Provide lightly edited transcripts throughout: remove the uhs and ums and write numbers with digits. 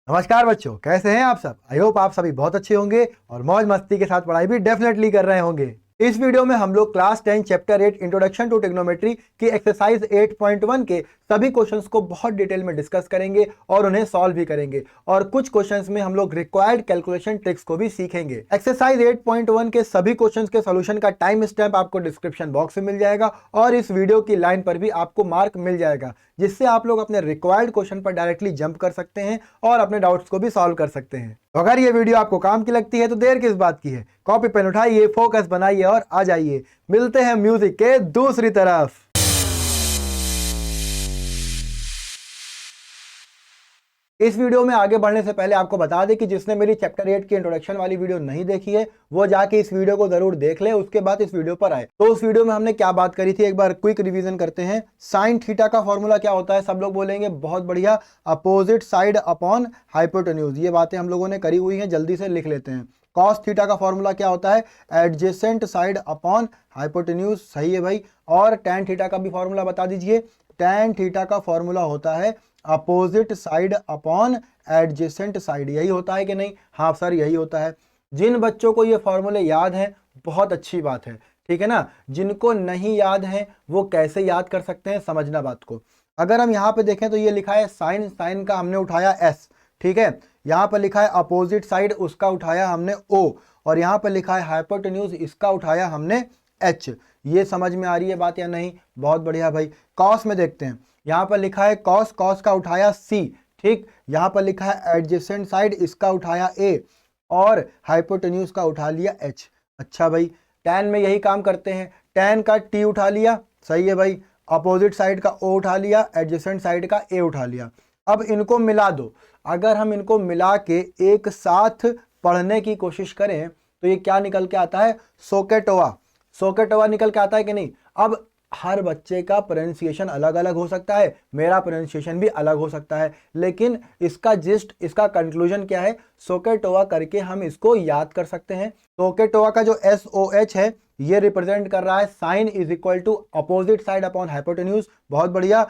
नमस्कार बच्चों, कैसे हैं आप सब। आई होप आप सभी बहुत अच्छे होंगे और मौज मस्ती के साथ पढ़ाई भी डेफिनेटली कर रहे होंगे। इस वीडियो में हम लोग class 10 chapter 8 introduction to trigonometry की एक्सरसाइज 8.1 के सभी क्वेश्चंस को बहुत डिटेल में डिस्कस करेंगे और उन्हें सॉल्व भी करेंगे और कुछ क्वेश्चंस में हम लोग रिक्वायर्ड कैलकुलेशन ट्रिक्स को भी सीखेंगे। एक्सरसाइज 8.1 के सभी क्वेश्चंस के सॉल्यूशन का टाइम स्टैम्प आपको डिस्क्रिप्शन बॉक्स में मिल जाएगा और इस वीडियो की लाइन पर भी आपको मार्क मिल जाएगा, जिससे आप लोग अपने रिक्वायर्ड क्वेश्चन पर डायरेक्टली जंप कर सकते हैं और अपने डाउट्स को भी सॉल्व कर सकते हैं। तो अगर ये वीडियो आपको काम की लगती है तो देर किस बात की है, कॉपी पेन उठाइए, फोकस बनाइए और आ जाइए। मिलते हैं म्यूजिक के दूसरी तरफ। इस वीडियो में आगे बढ़ने से पहले आपको बता दें कि जिसने मेरी चैप्टर 8 की इंट्रोडक्शन वाली वीडियो नहीं देखी है वो जाके इस वीडियो को जरूर देख ले, उसके बाद इस वीडियो पर आए। तो उस वीडियो में हमने क्या बात करी थी, एक बार क्विक रिवीजन करते हैं। साइन थीटा का फॉर्मूला क्या होता है, सब लोग बोलेंगे बहुत बढ़िया, अपोजिट साइड अपॉन हाइपोटेन्यूज। ये बातें हम लोगों ने करी हुई हैं, जल्दी से लिख लेते हैं। कॉस थीटा का फॉर्मूला क्या होता है, एडजेसेंट साइड अपॉन हाइपोटेन्यूज। सही है भाई। और टैन थीटा का भी फॉर्मूला बता दीजिए। टैन थीटा का फॉर्मूला होता है opposite side upon adjacent side. यही होता है कि नहीं? हाँ सर, यही होता है। जिन बच्चों को ये फॉर्मूले याद हैं बहुत अच्छी बात है, ठीक है ना। जिनको नहीं याद है वो कैसे याद कर सकते हैं, समझना बात को। अगर हम यहाँ पे देखें तो ये लिखा है साइन, साइन का हमने उठाया एस, ठीक है। यहाँ पर लिखा है अपोजिट साइड, उसका उठाया हमने ओ, और यहाँ पर लिखा है हाइपोटेन्यूज, इसका उठाया हमने एच। ये समझ में आ रही है बात या नहीं? बहुत बढ़िया भाई। कॉस में देखते हैं, यहाँ पर लिखा है कॉस, कॉस का उठाया सी, ठीक। यहाँ पर लिखा है एडजेसेंट साइड, इसका उठाया ए, और हाइपोटेन्यूज का उठा लिया एच। अच्छा भाई। टैन में यही काम करते हैं, टैन का टी उठा लिया, सही है भाई। अपोजिट साइड का ओ उठा लिया, एडजेसेंट साइड का ए उठा लिया। अब इनको मिला दो। अगर हम इनको मिला के एक साथ पढ़ने की कोशिश करें तो ये क्या निकल के आता है, सोकेटोआ। सोकेटोआ निकल के आता है कि नहीं? अब हर बच्चे का प्रोनाउंसिएशन अलग अलग हो सकता है, मेरा प्रोनाउंसिएशन भी अलग हो सकता है, लेकिन इसका जिस्ट, इसका कंक्लूजन क्या है, सोकेटोआ करके हम इसको याद कर सकते हैं। सोकेटोआ का जो SOH है ये रिप्रेजेंट कर रहा है sine is equal to opposite side upon hypotenuse. बहुत बढ़िया।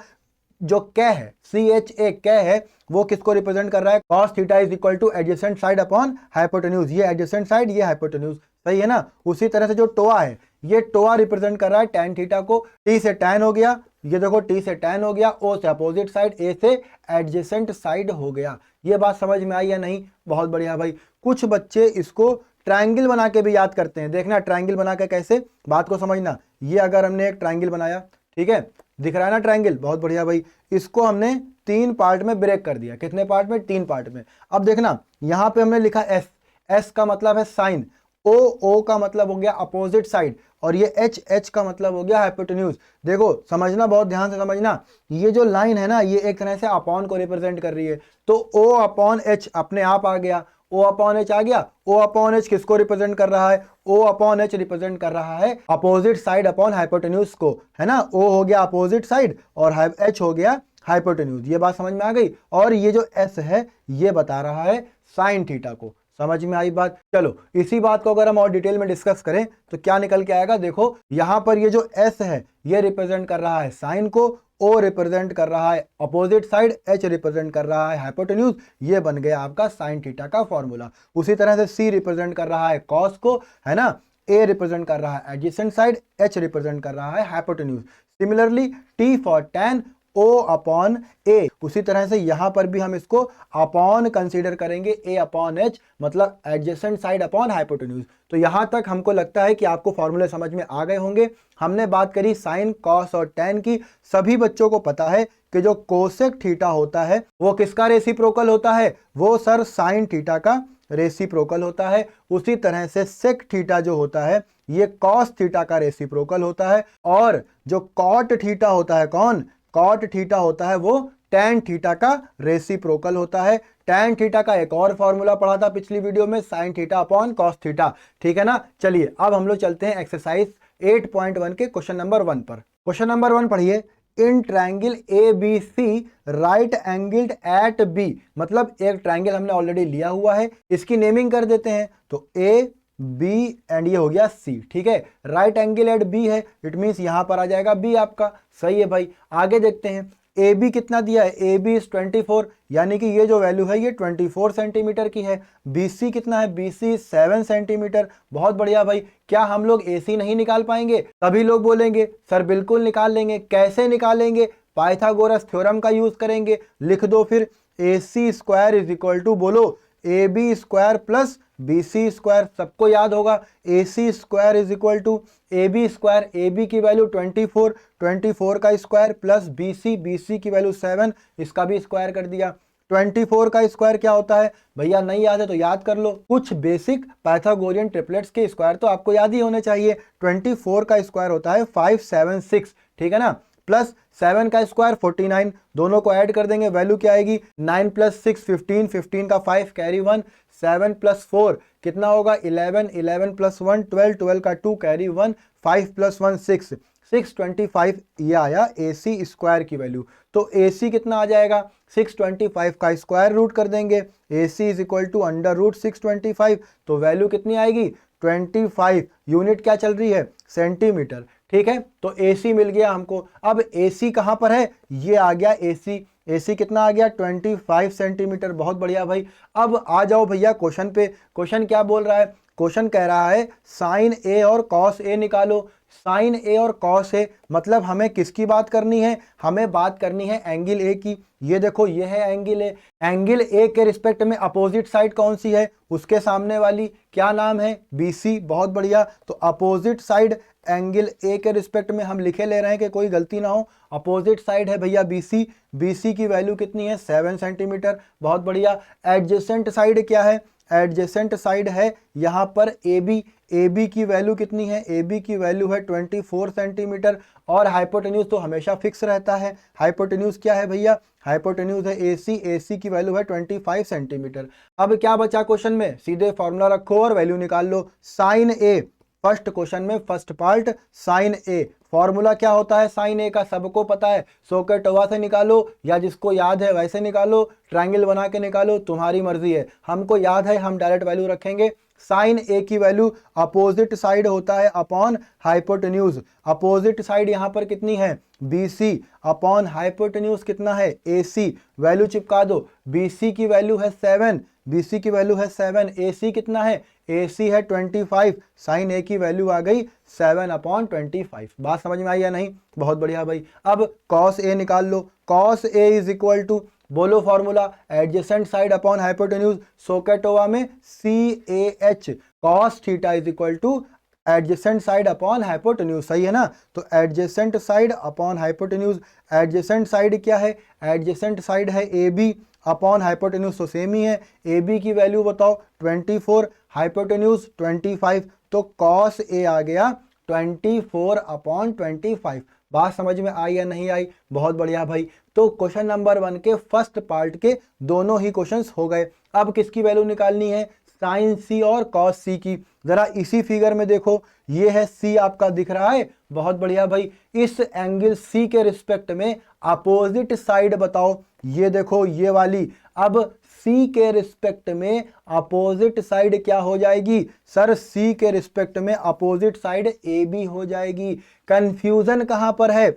जो कै है, CHA कै है, वो किसको रिप्रेजेंट कर रहा है, cos theta is equal to adjacent side upon hypotenuse. ये एडजेसेंट साइड, ये हाइपोटेन्यूज, सही है ना। उसी तरह से जो टोआ है, ये टोआ रिप्रेजेंट कर रहा है टैन थीटा को। टी से टैन हो गया, ये देखो टी से टैन हो गया, ओ से अपोजिट साइड, ए से एडजेसेंट साइड हो गया। ये बात समझ में आई या नहीं? बहुत बढ़िया भाई। कुछ बच्चे इसको ट्रायंगल बना के भी याद करते हैं। देखना ट्रायंगल बना के कैसे, बात को समझना। ये अगर हमने एक ट्रायंगल बनाया, ठीक है, दिख रहा है ना ट्रायंगल, बहुत बढ़िया भाई। इसको हमने 3 पार्ट में ब्रेक कर दिया। कितने पार्ट में? 3 पार्ट में। अब देखना यहां पे हमने लिखा एस, एस का मतलब है साइन, ओ, ओ का मतलब हो गया अपोजिट साइड, और ये एच, एच का मतलब हो गया हाइपोटेन्यूज। देखो समझना, बहुत ध्यान से समझना। ये जो लाइन है ना, ये एक तरह से अपॉन को रिप्रेजेंट कर रही है। तो ओ अपॉन एच अपने आप आ गया, ओ अपॉन एच आ गया। ओ अपॉन एच किसको रिप्रेजेंट कर रहा है? ओ अपॉन एच रिप्रेजेंट कर रहा है अपोजिट साइड अपॉन हाइपोटेन्यूज को, है ना। ओ हो गया अपोजिट साइड और एच हो गया हाइपोटेन्यूज। ये बात समझ में आ गई। और ये जो एस है ये बता रहा है साइन थीटा को। समझ में आई बात? चलो इसी बात को अगर हम और डिटेल में डिस्कस करें तो क्या निकल के आएगा, देखो यहां पर ये जो एस है ये रिप्रेजेंट कर रहा है साइन को, ओ रिप्रेजेंट कर रहा है अपोजिट साइड, एच रिप्रेजेंट कर रहा है हाइपोटेन्यूज। ये बन गया आपका साइन थीटा का फॉर्मूला। उसी तरह से सी रिप्रेजेंट कर रहा है कॉस को, है ना। ए रिप्रेजेंट कर रहा है एडजेसेंट साइड, एच रिप्रेजेंट कर रहा है hypotenuse. Similarly T for tan, O upon A. उसी तरह से यहां पर भी हम इसको अपॉन कंसीडर करेंगे, ए अपॉन एच, मतलब एडजेसेंट साइड अपॉन हाइपोटेन्यूज। तो यहां तक हमको लगता है कि आपको फॉर्मूले समझ में आ गए होंगे। हमने बात करी साइन, कॉस और टैन की। सभी बच्चों को पता है कि जो कोसेक थीटा होता है वो किसका रेसिप्रोकल होता है? वो सर साइन थीटा का रेसिप्रोकल होता है। उसी तरह से सेक थीटा जो होता है ये कॉस थीटा का रेसिप्रोकल होता है। और जो कॉट थीटा होता है, कौन? कॉट थीटा होता है वो टैन थीटा का रेसिप्रोकल होता है। टैन थीटा का एक और फॉर्मूला पढ़ा था पिछली वीडियो में, sine theta upon cos theta, ठीक है ना। चलिए अब हम लोग चलते हैं एक्सरसाइज 8.1 के क्वेश्चन नंबर 1 पर। क्वेश्चन नंबर 1 पढ़िए। In triangle ABC right angled at B, मतलब एक ट्रायंगल हमने ऑलरेडी लिया हुआ है, इसकी नेमिंग कर देते हैं। तो ए, बी एंड ये हो गया सी, ठीक है। राइट एंगल एट बी है, इट मींस यहां पर आ जाएगा बी आपका, सही है भाई। आगे देखते हैं। ए बी कितना दिया है, ए बी इज 24, यानी कि ये जो वैल्यू है ये 24 सेंटीमीटर की है। बी सी कितना है, बी सी 7 सेंटीमीटर। बहुत बढ़िया भाई। क्या हम लोग ए सी नहीं निकाल पाएंगे? सभी लोग बोलेंगे सर बिल्कुल निकाल लेंगे। कैसे निकालेंगे? पाइथागोरस थ्योरम का यूज करेंगे। लिख दो फिर, A C square is equal to, बोलो, A B square plus B C square. सबको याद होगा A C square is equal to A B square, A B की वैल्यू 24, 24 का स्क्वायर प्लस बी सी की वैल्यू 7, इसका भी स्क्वायर कर दिया। 24 का स्क्वायर क्या होता है भैया? नहीं याद है तो याद कर लो। कुछ बेसिक पाइथागोरियन ट्रिपलेट्स के स्क्वायर तो आपको याद ही होने चाहिए। 24 का स्क्वायर होता है 576, ठीक है ना, प्लस 7 का स्क्वायर 49, दोनों को ऐड कर देंगे, वैल्यू क्या आएगी? 9 प्लस 6 15, 15 का 5 कैरी 1, 7 प्लस 4 कितना होगा? 11, 11 प्लस 1 12, 12 का 2 कैरी 1, 5 प्लस 1 6, 625 ये आया ए सी स्क्वायर की वैल्यू। तो ए सी कितना आ जाएगा? 625 का स्क्वायर रूट कर देंगे, A C is equal to under root 625, तो वैल्यू कितनी आएगी? 25। यूनिट क्या चल रही है? सेंटीमीटर, ठीक है। तो ए सी मिल गया हमको। अब ए सी कहां पर है? ये आ गया ए सी। ए सी कितना आ गया? 25 सेंटीमीटर। बहुत बढ़िया भाई। अब आ जाओ भैया क्वेश्चन पे। क्वेश्चन क्या बोल रहा है? क्वेश्चन कह रहा है साइन ए और कॉस ए निकालो। साइन ए और कॉस ए मतलब हमें किसकी बात करनी है? हमें बात करनी है एंगल ए की। ये देखो ये है एंगल ए। एंगल ए के रिस्पेक्ट में अपोजिट साइड कौन सी है? उसके सामने वाली, क्या नाम है? B C. बहुत बढ़िया। तो अपोजिट साइड एंगल ए के रिस्पेक्ट में हम लिखे ले रहे हैं कि कोई गलती ना हो। अपोजिट साइड है भैया बी सी। बी सी की वैल्यू कितनी है? 7 सेंटीमीटर। बहुत बढ़िया। एडजेसेंट साइड क्या है? एडजेसेंट साइड है यहाँ पर ए बी। ए बी की वैल्यू कितनी है? ए बी की वैल्यू है 24 सेंटीमीटर। और हाइपोटेन्यूज तो हमेशा फिक्स रहता है। हाइपोटेन्यूज क्या है भैया? हाइपोटेन्यूज है ए सी। ए सी की वैल्यू है 25 सेंटीमीटर। अब क्या बचा क्वेश्चन में? सीधे फॉर्मूला रखो और वैल्यू निकाल लो। साइन ए, फर्स्ट क्वेश्चन में फर्स्ट पार्ट साइन ए। फॉर्मूला क्या होता है साइन ए का? सबको पता है। सोकेटोवा से निकालो या जिसको याद है वैसे निकालो, ट्रायंगल बना के निकालो, तुम्हारी मर्जी है। हमको याद है, हम डायरेक्ट वैल्यू रखेंगे। साइन ए की वैल्यू अपोजिट साइड होता है अपॉन हाइपोटेन्यूज। अपोजिट साइड यहाँ पर कितनी है? बी सी अपॉन हाइपोटेन्यूज कितना है? ए सी। वैल्यू चिपका दो। बी सी की वैल्यू है 7, बी सी की वैल्यू है 7, ए सी कितना है? ए सी है 25, साइन ए की वैल्यू आ गई 7/25। बात समझ में आई या नहीं? बहुत बढ़िया भाई। अब कॉस ए निकाल लो। Cos A is equal to, बोलो formula, adjacent side upon hypotenuse. Sohcahtoa में CAH। Cos theta is equal to adjacent side upon hypotenuse. सही है ना? तो adjacent side upon hypotenuse. Adjacent side क्या है? एडजेसेंट साइड है ए बी अपॉन हाइपोटेन्यूज, तो सेम ही है। ए बी की वैल्यू बताओ 24, हाइपोटेन्यूज 25, तो कॉस ए आ गया 24/25। बात समझ में आई या नहीं आई? बहुत बढ़िया भाई। तो क्वेश्चन नंबर 1 के फर्स्ट पार्ट के दोनों ही क्वेश्चंस हो गए। अब किसकी वैल्यू निकालनी है? साइन सी और कॉस सी की। जरा इसी फिगर में देखो, ये है सी आपका दिख रहा है। बहुत बढ़िया भाई। इस एंगल सी के रिस्पेक्ट में अपोजिट साइड बताओ। ये देखो ये वाली। अब सी के रिस्पेक्ट में अपोजिट साइड क्या हो जाएगी? सर सी के रिस्पेक्ट में अपोजिट साइड ए बी हो जाएगी। कंफ्यूजन कहां पर है?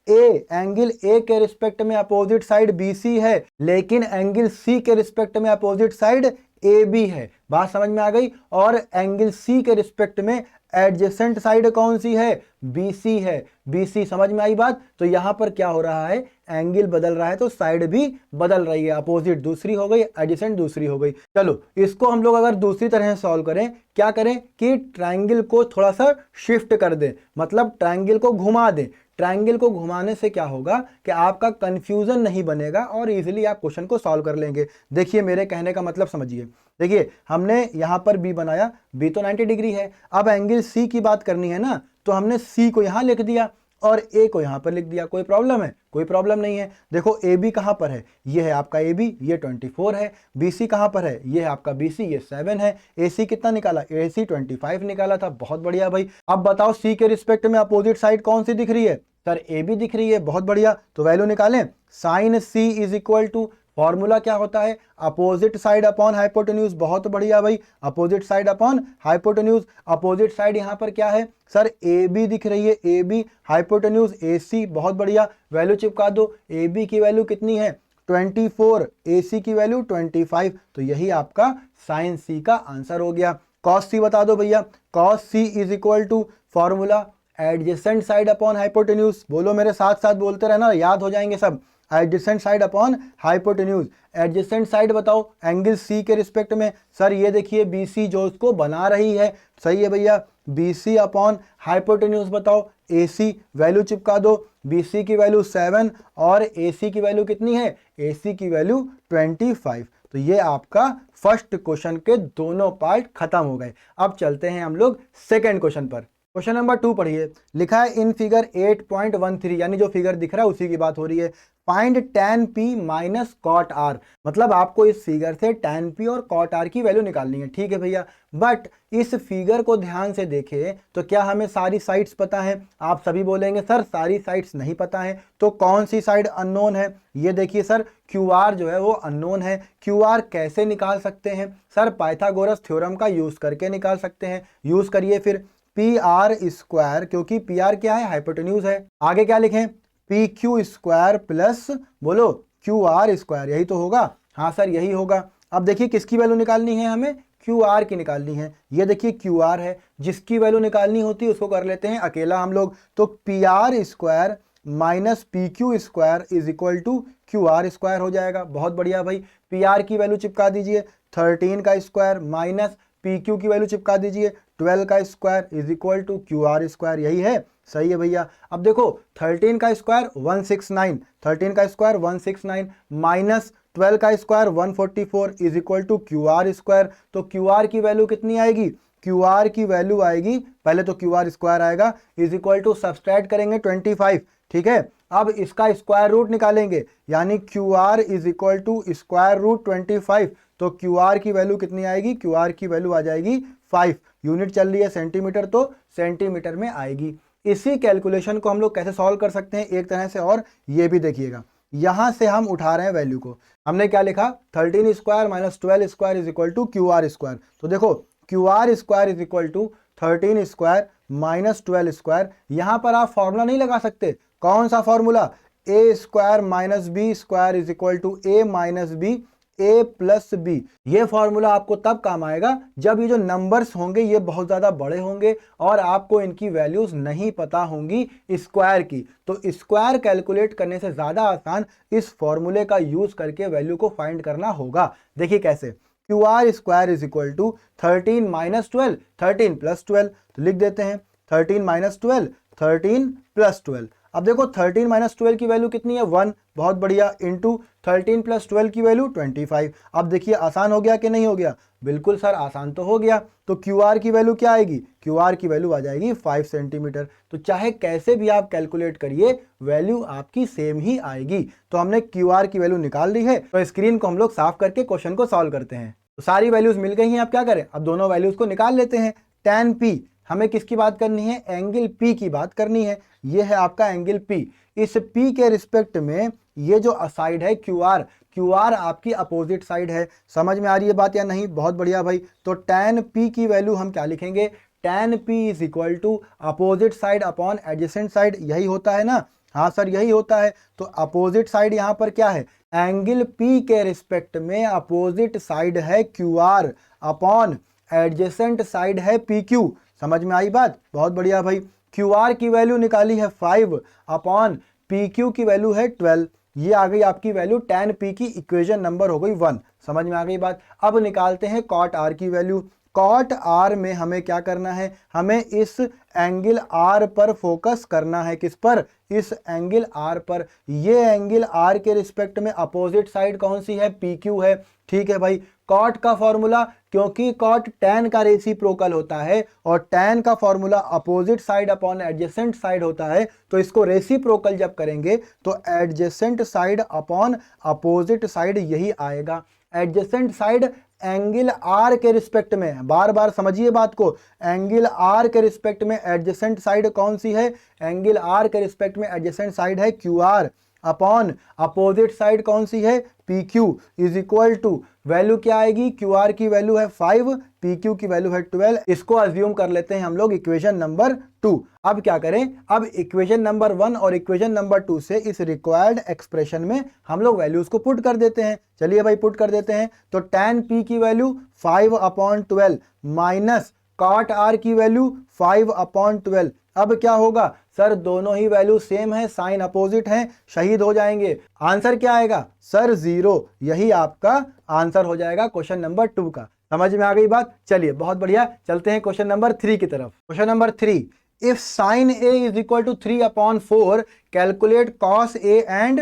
ए, एंगल ए के रिस्पेक्ट में अपोजिट साइड बी सी है, लेकिन एंगल सी के रिस्पेक्ट में अपोजिट साइड ए बी है। बात समझ में आ गई? और एंगल सी के रिस्पेक्ट में एडजेसेंट साइड कौन सी है? बी सी है। B C. समझ में आई बात? तो यहां पर क्या हो रहा है? एंगल बदल रहा है तो साइड भी बदल रही है। अपोजिट दूसरी हो गई, एडजेसेंट दूसरी हो गई। चलो इसको हम लोग अगर दूसरी तरह सॉल्व करें, क्या करें कि ट्रायंगल को थोड़ा सा शिफ्ट कर दें, मतलब ट्रायंगल को घुमा दें। ट्रायंगल को घुमाने से क्या होगा कि आपका कंफ्यूजन नहीं बनेगा और इजीली आप क्वेश्चन को सॉल्व कर लेंगे। देखिए मेरे कहने का मतलब समझिए। देखिए हमने यहां पर बी बनाया, बी तो 90 डिग्री है। अब एंगल सी की बात करनी है ना, तो हमने सी को यहां लिख दिया और ए को यहां पर लिख दिया। कोई प्रॉब्लम है? कोई प्रॉब्लम नहीं है। देखो ए बी कहां पर है? ये है आपका ए बी, ये 24 है। बी सी कहां पर है? ये है आपका बी सी, ये 7 है। ए सी कितना निकाला? ए सी 25 निकाला था। बहुत बढ़िया भाई। अब बताओ सी के रिस्पेक्ट में अपोजिट साइड कौन सी दिख रही है? सर ए बी दिख रही है। बहुत बढ़िया। तो वैल्यू निकालें। Sine C is equal to, formula क्या होता है, अपोजिट साइड अपॉन हाइपोटेन्यूज। बहुत बढ़िया भाई, opposite side upon hypotenuse. Opposite side यहाँ पर क्या है सर, ए बी दिख रही है, ए बी, हाइपोटेन्यूज ए सी। बहुत बढ़िया, वैल्यू चिपका दो। ए बी की वैल्यू कितनी है 24, ए सी की वैल्यू 25। तो यही आपका साइन सी का आंसर हो गया। कॉस सी बता दो भैया, cos C is equal to formula adjacent side upon hypotenuse. बोलो मेरे साथ साथ बोलते रहना, याद हो जाएंगे सब। Adjacent side upon hypotenuse. Adjacent side बताओ एंगल सी के रिस्पेक्ट में। सर ये देखिए बी सी जो उसको बना रही है, सही है भैया, बी सी अपॉन हाइपोटेन्यूज बताओ ए सी। वैल्यू चिपका दो, बी सी की वैल्यू 7 और ए सी की वैल्यू कितनी है, ए सी की वैल्यू 25। तो ये आपका फर्स्ट क्वेश्चन के दोनों पार्ट खत्म हो गए। अब चलते हैं हम लोग सेकेंड क्वेश्चन पर। क्वेश्चन नंबर 2 पढ़िए। लिखा है इन फिगर 8.13, यानी जो फिगर दिख रहा है उसी की बात हो रही है। Find tan p minus cot r। मतलब आपको इस फिगर से tan p और कॉट r की वैल्यू निकालनी है, ठीक है भैया। बट इस फिगर को ध्यान से देखें तो क्या हमें सारी साइड्स पता है? आप सभी बोलेंगे सर सारी साइड्स नहीं पता है। तो कौन सी साइड अननोन है? ये देखिए सर, QR जो है वो अननोन है। QR कैसे निकाल सकते हैं? सर पाइथागोरस थ्योरम का यूज करके निकाल सकते हैं। यूज करिए फिर पी आर स्क्वायर, क्योंकि पी आर क्या है, हाइपोटेन्यूज है। आगे क्या लिखें, पी क्यू स्क्वायर प्लस बोलो क्यू आर स्क्वायर, यही तो होगा। हाँ सर यही होगा। अब देखिए किसकी वैल्यू निकालनी है, हमें क्यू आर की निकालनी है। ये देखिए क्यू आर है, जिसकी वैल्यू निकालनी होती है उसको कर लेते हैं अकेला हम लोग। तो P R square minus P Q square is equal to Q R square हो जाएगा। बहुत बढ़िया भाई, पी आर की वैल्यू चिपका दीजिए 13 का स्क्वायर माइनस पी क्यू की वैल्यू चिपका दीजिए 12 का square is equal to Q R square, यही है। सही है भैया। अब देखो 13 का स्क्वायर 169, 13 का स्क्वायर 169 माइनस 12 का square 144 is equal to Q R square. तो क्यू आर की वैल्यू कितनी आएगी, क्यू आर की वैल्यू आएगी, पहले तो क्यू आर स्क्वायर आएगा, इज इक्वल टू सब्सट्रैक्ट करेंगे 25, ठीक है। अब इसका स्क्वायर रूट निकालेंगे, यानी Q R is equal to square root 25। तो क्यू आर की वैल्यू कितनी आएगी, क्यू आर की वैल्यू आ जाएगी 5। यूनिट चल रही है सेंटीमीटर, तो सेंटीमीटर में आएगी। इसी कैलकुलेशन को हम लोग कैसे सॉल्व कर सकते हैं एक तरह से, और ये भी देखिएगा, यहां से हम उठा रहे हैं वैल्यू को। हमने क्या लिखा, 13 square minus 12 square is equal to Q R square. तो देखो Q R square is equal to 13 square minus 12 square. यहां पर आप फॉर्मूला नहीं लगा सकते। कौन सा formula, A square minus B square is equal to A minus B A plus B. ये फॉर्मूला आपको तब काम आएगा जब ये जो नंबर्स होंगे ये बहुत ज्यादा बड़े होंगे और आपको इनकी वैल्यूज नहीं पता होंगी स्क्वायर की। तो स्क्वायर कैलकुलेट करने से ज्यादा आसान इस फॉर्मूले का यूज करके वैल्यू को फाइंड करना होगा। देखिए कैसे, Q R square is equal to 13 minus 12, 13 plus 12। तो लिख देते हैं 13 माइनस 12, 13 प्लस 12। अब देखो 13 माइनस 12 की वैल्यू कितनी है 1, बहुत बढ़िया, इंटू 13 प्लस 12 की वैल्यू 25। अब देखिए आसान हो गया कि नहीं हो गया, बिल्कुल सर आसान तो हो गया। तो क्यू आर की वैल्यू क्या आएगी, क्यू आर की वैल्यू आ जाएगी 5 सेंटीमीटर। तो चाहे कैसे भी आप कैलकुलेट करिए वैल्यू आपकी सेम ही आएगी। तो हमने क्यू आर की वैल्यू निकाल ली है। तो स्क्रीन को हम लोग साफ करके क्वेश्चन को सॉल्व करते हैं। तो सारी वैल्यूज मिल गई हैं, अब क्या करें, अब दोनों वैल्यूज को निकाल लेते हैं। tan p, हमें किसकी बात करनी है, एंगल P की बात करनी है। ये है आपका एंगल P। इस P के रिस्पेक्ट में ये जो साइड है QR, QR आपकी अपोजिट साइड है। समझ में आ रही है बात या नहीं? बहुत बढ़िया भाई। तो tan P की वैल्यू हम क्या लिखेंगे, tan P is equal to opposite side upon adjacent side, यही होता है ना? हाँ सर यही होता है। तो अपोजिट साइड यहाँ पर क्या है, एंगल P के रिस्पेक्ट में अपोजिट साइड है QR अपॉन एडजेसेंट साइड है PQ। समझ में आई बात? बहुत बढ़िया भाई। QR की वैल्यू निकाली है 5 अपॉन PQ की वैल्यू है 12। ये आ गई आपकी वैल्यू tan P की, इक्वेशन नंबर हो गई 1। समझ में आ गई बात? अब निकालते हैं cot R की वैल्यू। cot R में हमें क्या करना है, हमें इस एंगल R पर फोकस करना है। किस पर, इस एंगल R पर। ये एंगल R के रिस्पेक्ट में अपोजिट साइड कौन सी है, PQ है। ठीक है भाई। कॉट का फॉर्मूला, क्योंकि कॉट tan का रेसिप्रोकल होता है और tan का formula opposite side upon adjacent side होता है, तो इसको रेसिप्रोकल जब करेंगे तो adjacent side upon opposite side यही आएगा। एडजेसेंट साइड एंगल R के रिस्पेक्ट में, बार बार समझिए बात को, एंगल R के रिस्पेक्ट में एडजेसेंट साइड कौन सी है, एंगल R के रिस्पेक्ट में एडजेसेंट साइड है QR। अपॉन अपोजिट साइड कौन सी है, P Q is equal to value क्या आएगी, क्यू आर की वैल्यू है 5, पी क्यू की वैल्यू है 12। इसको अज्यूम कर लेते हैं हम लोग इक्वेशन नंबर 2। अब क्या करें, अब इक्वेशन नंबर 1 और इक्वेशन नंबर 2 से इस रिक्वायर्ड एक्सप्रेशन में हम लोग वैल्यूज को पुट कर देते हैं। चलिए भाई पुट कर देते हैं। तो tan p की वैल्यू 5/12 माइनस cot r की वैल्यू 5/12। अब क्या होगा सर, दोनों ही वैल्यू सेम है, साइन अपोजिट है, शहीद हो जाएंगे। आंसर क्या आएगा सर, 0। यही आपका आंसर हो जाएगा क्वेश्चन नंबर 2 का। समझ में आ गई बात। चलिए बहुत बढ़िया, चलते हैं क्वेश्चन नंबर 3 की तरफ। Question number 3, if sine a is equal to 3/4 calculate cos a and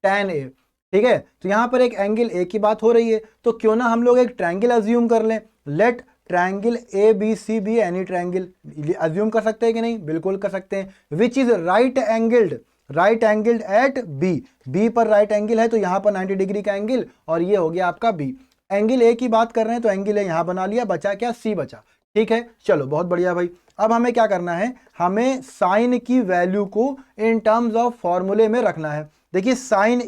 tan a। ठीक है, तो यहां पर एक एंगल ए की बात हो रही है, तो क्यों ना हम लोग एक ट्रायंगल अज्यूम कर लें। Let triangle A B C be any triangle. Assume कर सकते हैं कि नहीं, बिल्कुल कर सकते हैं। Which is right angled at B. B पर राइट एंगल है तो यहां पर 90 डिग्री का एंगल, और ये हो गया आपका बी। एंगल ए की बात कर रहे हैं तो एंगल ए यहां बना लिया, बचा क्या, सी बचा। ठीक है, चलो बहुत बढ़िया भाई। अब हमें क्या करना है, हमें साइन की वैल्यू को इन टर्म्स ऑफ फॉर्मूले में रखना है। देखिए साइन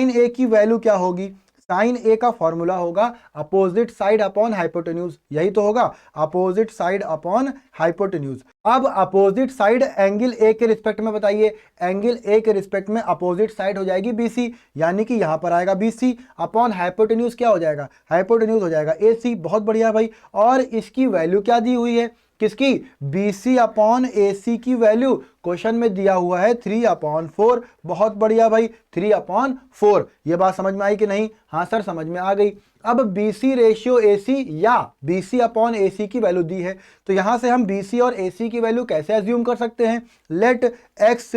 ए की वैल्यू क्या होगी, साइन ए का फॉर्मूला होगा अपोजिट साइड अपॉन हाइपोटेन्यूज। यही तो होगा, अपोजिट साइड अपॉन हाइपोटेन्यूज। अब अपोजिट साइड एंगल ए के रिस्पेक्ट में बताइए, एंगल ए के रिस्पेक्ट में अपोजिट साइड हो जाएगी बीसी, यानी कि यहां पर आएगा बीसी, अपॉन हाइपोटेन्यूज क्या हो जाएगा, हाइपोटेन्यूज हो जाएगा एसी। बहुत बढ़िया भाई। और इसकी वैल्यू क्या दी हुई है, किसकी, BC अपॉन AC की वैल्यू क्वेश्चन में दिया हुआ है 3/4। बहुत बढ़िया भाई, 3/4। ये बात समझ में आई कि नहीं, हाँ सर समझ में आ गई। अब BC रेशियो AC या BC अपॉन AC की वैल्यू दी है, तो यहां से हम BC और AC की वैल्यू कैसे अज्यूम कर सकते हैं। Let x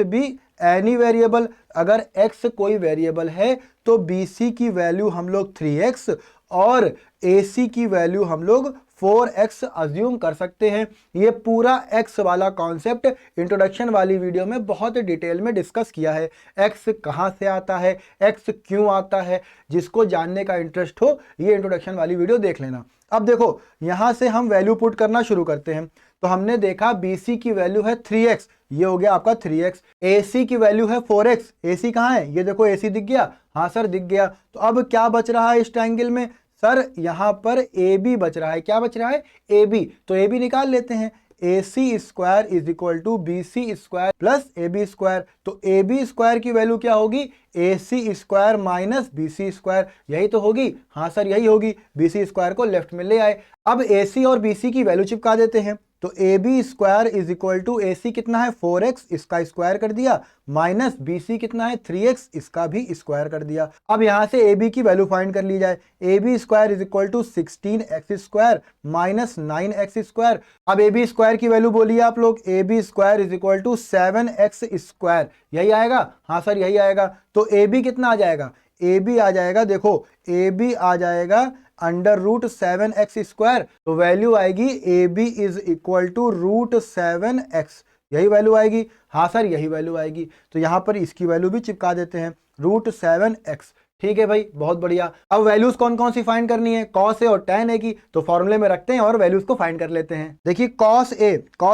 be any variable. अगर x कोई वेरिएबल है तो BC की वैल्यू हम लोग 3x और AC की वैल्यू हम लोग 4x अज्यूम कर सकते हैं। ये पूरा x वाला कॉन्सेप्ट इंट्रोडक्शन वाली वीडियो में बहुत डिटेल में डिस्कस किया है। x कहां से आता है, x क्यों आता है, जिसको जानने का इंटरेस्ट हो ये इंट्रोडक्शन वाली वीडियो देख लेना। अब देखो यहां से हम वैल्यू पुट करना शुरू करते हैं। तो हमने देखा BC की वैल्यू है 3x, ये हो गया आपका 3x। AC की वैल्यू है 4x। AC कहां है, ये देखो AC दिख गया, हाँ सर दिख गया। तो अब क्या बच रहा है इस ट्रायंगल में, सर यहां पर AB बच रहा है। क्या बच रहा है, AB। तो AB निकाल लेते हैं। AC square is equal to BC square plus AB square. तो AB स्क्वायर की वैल्यू क्या होगी, AC square minus BC square. यही तो होगी, हाँ सर यही होगी। BC स्क्वायर को लेफ्ट में ले आए। अब AC और BC की वैल्यू चिपका देते हैं। तो AB square is equal to AC कितना है 4x, इसका स्क्वायर कर दिया, माइनस BC कितना है 3x, इसका भी स्क्वायर कर दिया। अब यहां से AB की वैल्यू फाइंड कर ली जाए। AB square is equal to 16x square minus 9x square. अब AB स्क्वायर की वैल्यू बोलिए आप लोग, AB square is equal to 7x square. यही आएगा, हाँ सर यही आएगा। तो AB कितना आ जाएगा, AB आ जाएगा, देखो AB आ जाएगा √7x स्क्वायर। तो वैल्यू आएगी AB is equal to √7x। यही वैल्यू आएगी, हाँ सर यही वैल्यू आएगी। तो यहां पर इसकी वैल्यू भी चिपका देते हैं, √7x। ठीक है भाई, बहुत बढ़िया। अब वैल्यूज कौन कौन सी फाइंड करनी है, cos A और tan A की, तो फॉर्मूले में रखते हैं और वैल्यूज को फाइंड कर लेते हैं। देखिए cos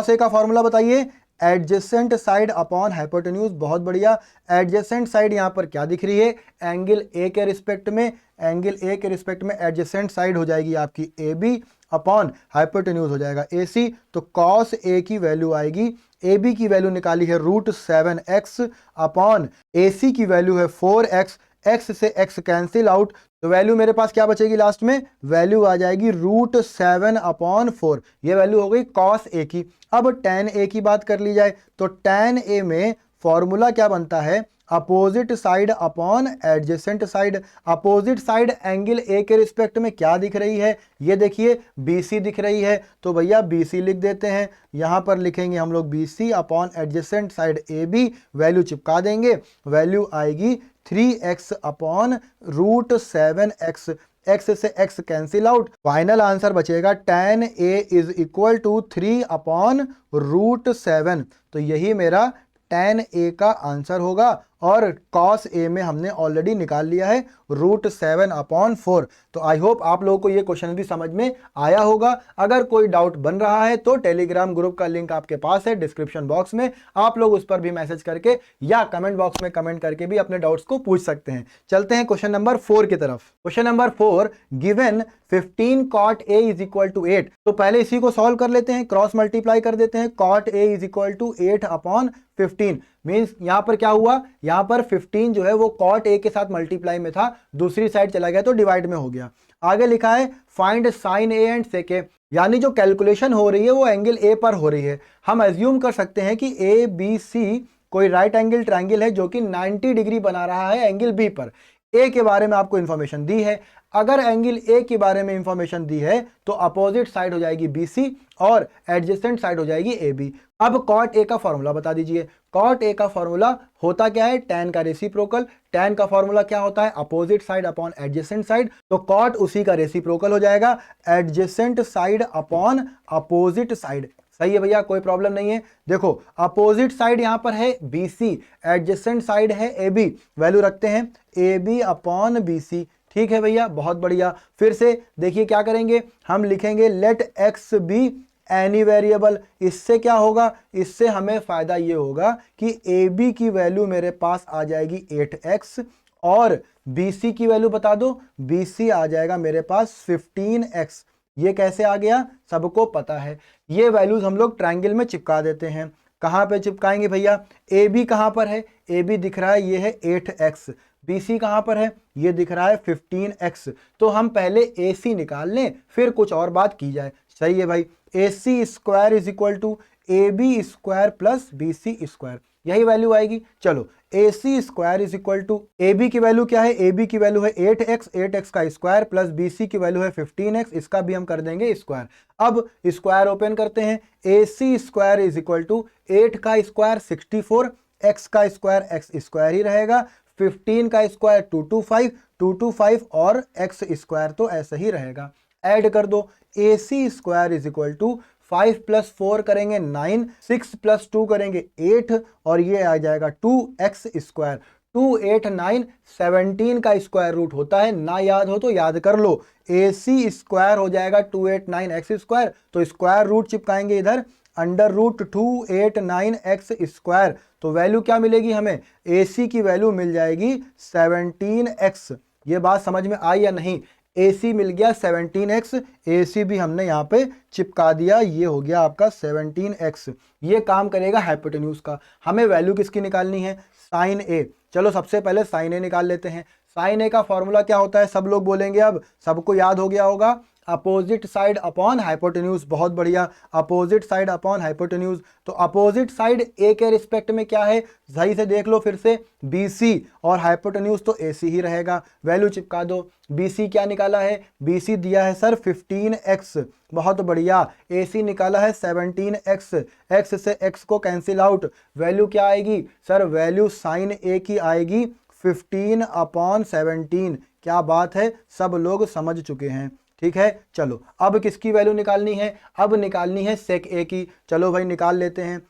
A का फॉर्मूला बताइए, एडजेसेंट साइड अपॉन हाइपोटेन्यूज। बहुत बढ़िया। एडजेसेंट साइड यहां पर क्या दिख रही है, एंगल ए के रिस्पेक्ट में, एंगल ए के रिस्पेक्ट में एडजेसेंट साइड हो जाएगी आपकी AB अपॉन हाइपोटेन्यूज हो जाएगा AC। तो cos A की वैल्यू आएगी, AB की वैल्यू निकाली है √7x अपॉन AC की वैल्यू है 4x। x से x कैंसिल आउट, तो वैल्यू मेरे पास क्या बचेगी लास्ट में, वैल्यू आ जाएगी √7/4। ये वैल्यू हो गई cos A की। अब tan A की बात कर ली जाए, तो tan A में फॉर्मूला क्या बनता है, opposite side upon adjacent side. Opposite side angle A के रिस्पेक्ट में क्या दिख रही है, ये देखिए BC दिख रही है। तो भैया BC लिख देते हैं, यहां पर लिखेंगे हम लोग BC upon adjacent side AB। Value चिपका देंगे, वैल्यू आएगी 3x अपॉन √7x। x से x cancel out, final answer बचेगा tan A is equal to 3/√7। तो यही मेरा tan A का आंसर होगा और cos A में हमने ऑलरेडी निकाल लिया है √7/4। तो आई होप आप लोगों को ये क्वेश्चन भी समझ में आया होगा। अगर कोई डाउट बन रहा है तो टेलीग्राम ग्रुप का लिंक आपके पास है डिस्क्रिप्शन बॉक्स में, आप लोग उस पर भी मैसेज करके या कमेंट बॉक्स में कमेंट करके भी अपने डाउट्स को पूछ सकते हैं। चलते हैं क्वेश्चन नंबर 4 की तरफ। Question number 4, given 15 cot A is equal to 8। तो पहले इसी को सॉल्व कर लेते हैं, क्रॉस मल्टीप्लाई कर देते हैं। cot A is equal to 8/15 means यहां पर क्या हुआ, यहां पर 15 जो है वो cot A के साथ मल्टीप्लाई में था, दूसरी साइड चला गया तो डिवाइड में हो गया। आगे लिखा है find sine A and sec A, यानी जो कैलकुलेशन हो रही है वो एंगल A पर हो रही है। हम एज्यूम कर सकते हैं कि ABC कोई राइट एंगल ट्रायंगल है जो कि 90 डिग्री बना रहा है एंगल B पर। A के बारे में आपको इंफॉर्मेशन दी है, अगर एंगल A के बारे में इंफॉर्मेशन दी है तो अपोजिट साइड हो जाएगी BC और एडजेसेंट साइड हो जाएगी AB। अब cot A का फॉर्मूला बता दीजिए। cot A का फॉर्मूला होता क्या है, tan का रेसिप्रोकल। tan का फॉर्मूला क्या होता है, opposite side upon adjacent side. तो cot उसी का रेसिप्रोकल हो जाएगा, adjacent side upon opposite side. सही है भैया, कोई प्रॉब्लम नहीं है। देखो अपोजिट साइड यहां पर है BC, एडजेसेंट साइड है AB, वैल्यू रखते हैं AB अपॉन BC। ठीक है भैया, बहुत बढ़िया। फिर से देखिए क्या करेंगे, हम लिखेंगे let x be any variable. इससे क्या होगा, इससे हमें फायदा ये होगा कि AB की वैल्यू मेरे पास आ जाएगी 8x और BC की वैल्यू बता दो, BC आ जाएगा मेरे पास 15x। ये कैसे आ गया, सबको पता है। ये वैल्यूज हम लोग ट्रायंगल में चिपका देते हैं। कहां पे चिपकाएंगे भैया, AB कहां पर है, AB दिख रहा है ये है 8x, BC कहां पर है, ये दिख रहा है 15x। तो हम पहले AC निकाल लें फिर कुछ और बात की जाए। सही है भाई, AC square is equal to AB square plus BC square, यही वैल्यू आएगी। चलो AC square is equal to AB की वैल्यू क्या है, AB की वैल्यू है 8x, 8x का स्क्वायर प्लस BC की वैल्यू है 15x, इसका भी हम कर देंगे स्क्वायर। अब स्क्वायर ओपन करते हैं, AC square is equal to 8 का स्क्वायर 64, x का स्क्वायर x स्क्वायर ही रहेगा, 15 का स्क्वायर 225 और x स्क्वायर तो ऐसा ही रहेगा। ऐड कर दो, AC square is equal to 5 + 4 करेंगे 9, 6 + 2 करेंगे 8 और ये आ जाएगा 2x स्क्वायर। 2 8 9 17 का स्क्वायर रूट होता है, ना याद हो तो याद कर लो। AC स्क्वायर हो जाएगा 289x स्क्वायर, तो स्क्वायर रूट चिपकाएंगे इधर, √289x स्क्वायर। तो वैल्यू क्या मिलेगी हमें, AC की वैल्यू मिल जाएगी 17x। ये बात समझ में आई या नहीं, AC मिल गया 17x, AC भी हमने यहाँ पे चिपका दिया, ये हो गया आपका 17x। ये काम करेगा हाइपोटेन्यूज का। हमें वैल्यू किसकी निकालनी है, साइन A। चलो सबसे पहले साइन A निकाल लेते हैं। साइन A का फॉर्मूला क्या होता है, सब लोग बोलेंगे, अब सबको याद हो गया होगा, अपोजिट साइड अपॉन हाइपोटेन्यूज। बहुत बढ़िया, अपोजिट साइड अपॉन हाइपोटेन्यूज। तो अपोजिट साइड A के रिस्पेक्ट में क्या है, सही से देख लो फिर से, BC और हाइपोटेन्यूज तो AC ही रहेगा। वैल्यू चिपका दो, BC क्या निकाला है, BC दिया है सर 15x। बहुत बढ़िया, AC निकाला है 17x, x से x को कैंसिल आउट, वैल्यू क्या आएगी सर, वैल्यू साइन A की आएगी 15/17। क्या बात है, सब लोग समझ चुके हैं। ठीक है, चलो अब किसकी वैल्यू निकालनी है, अब निकालनी है सेक A की। चलो भाई निकाल लेते हैं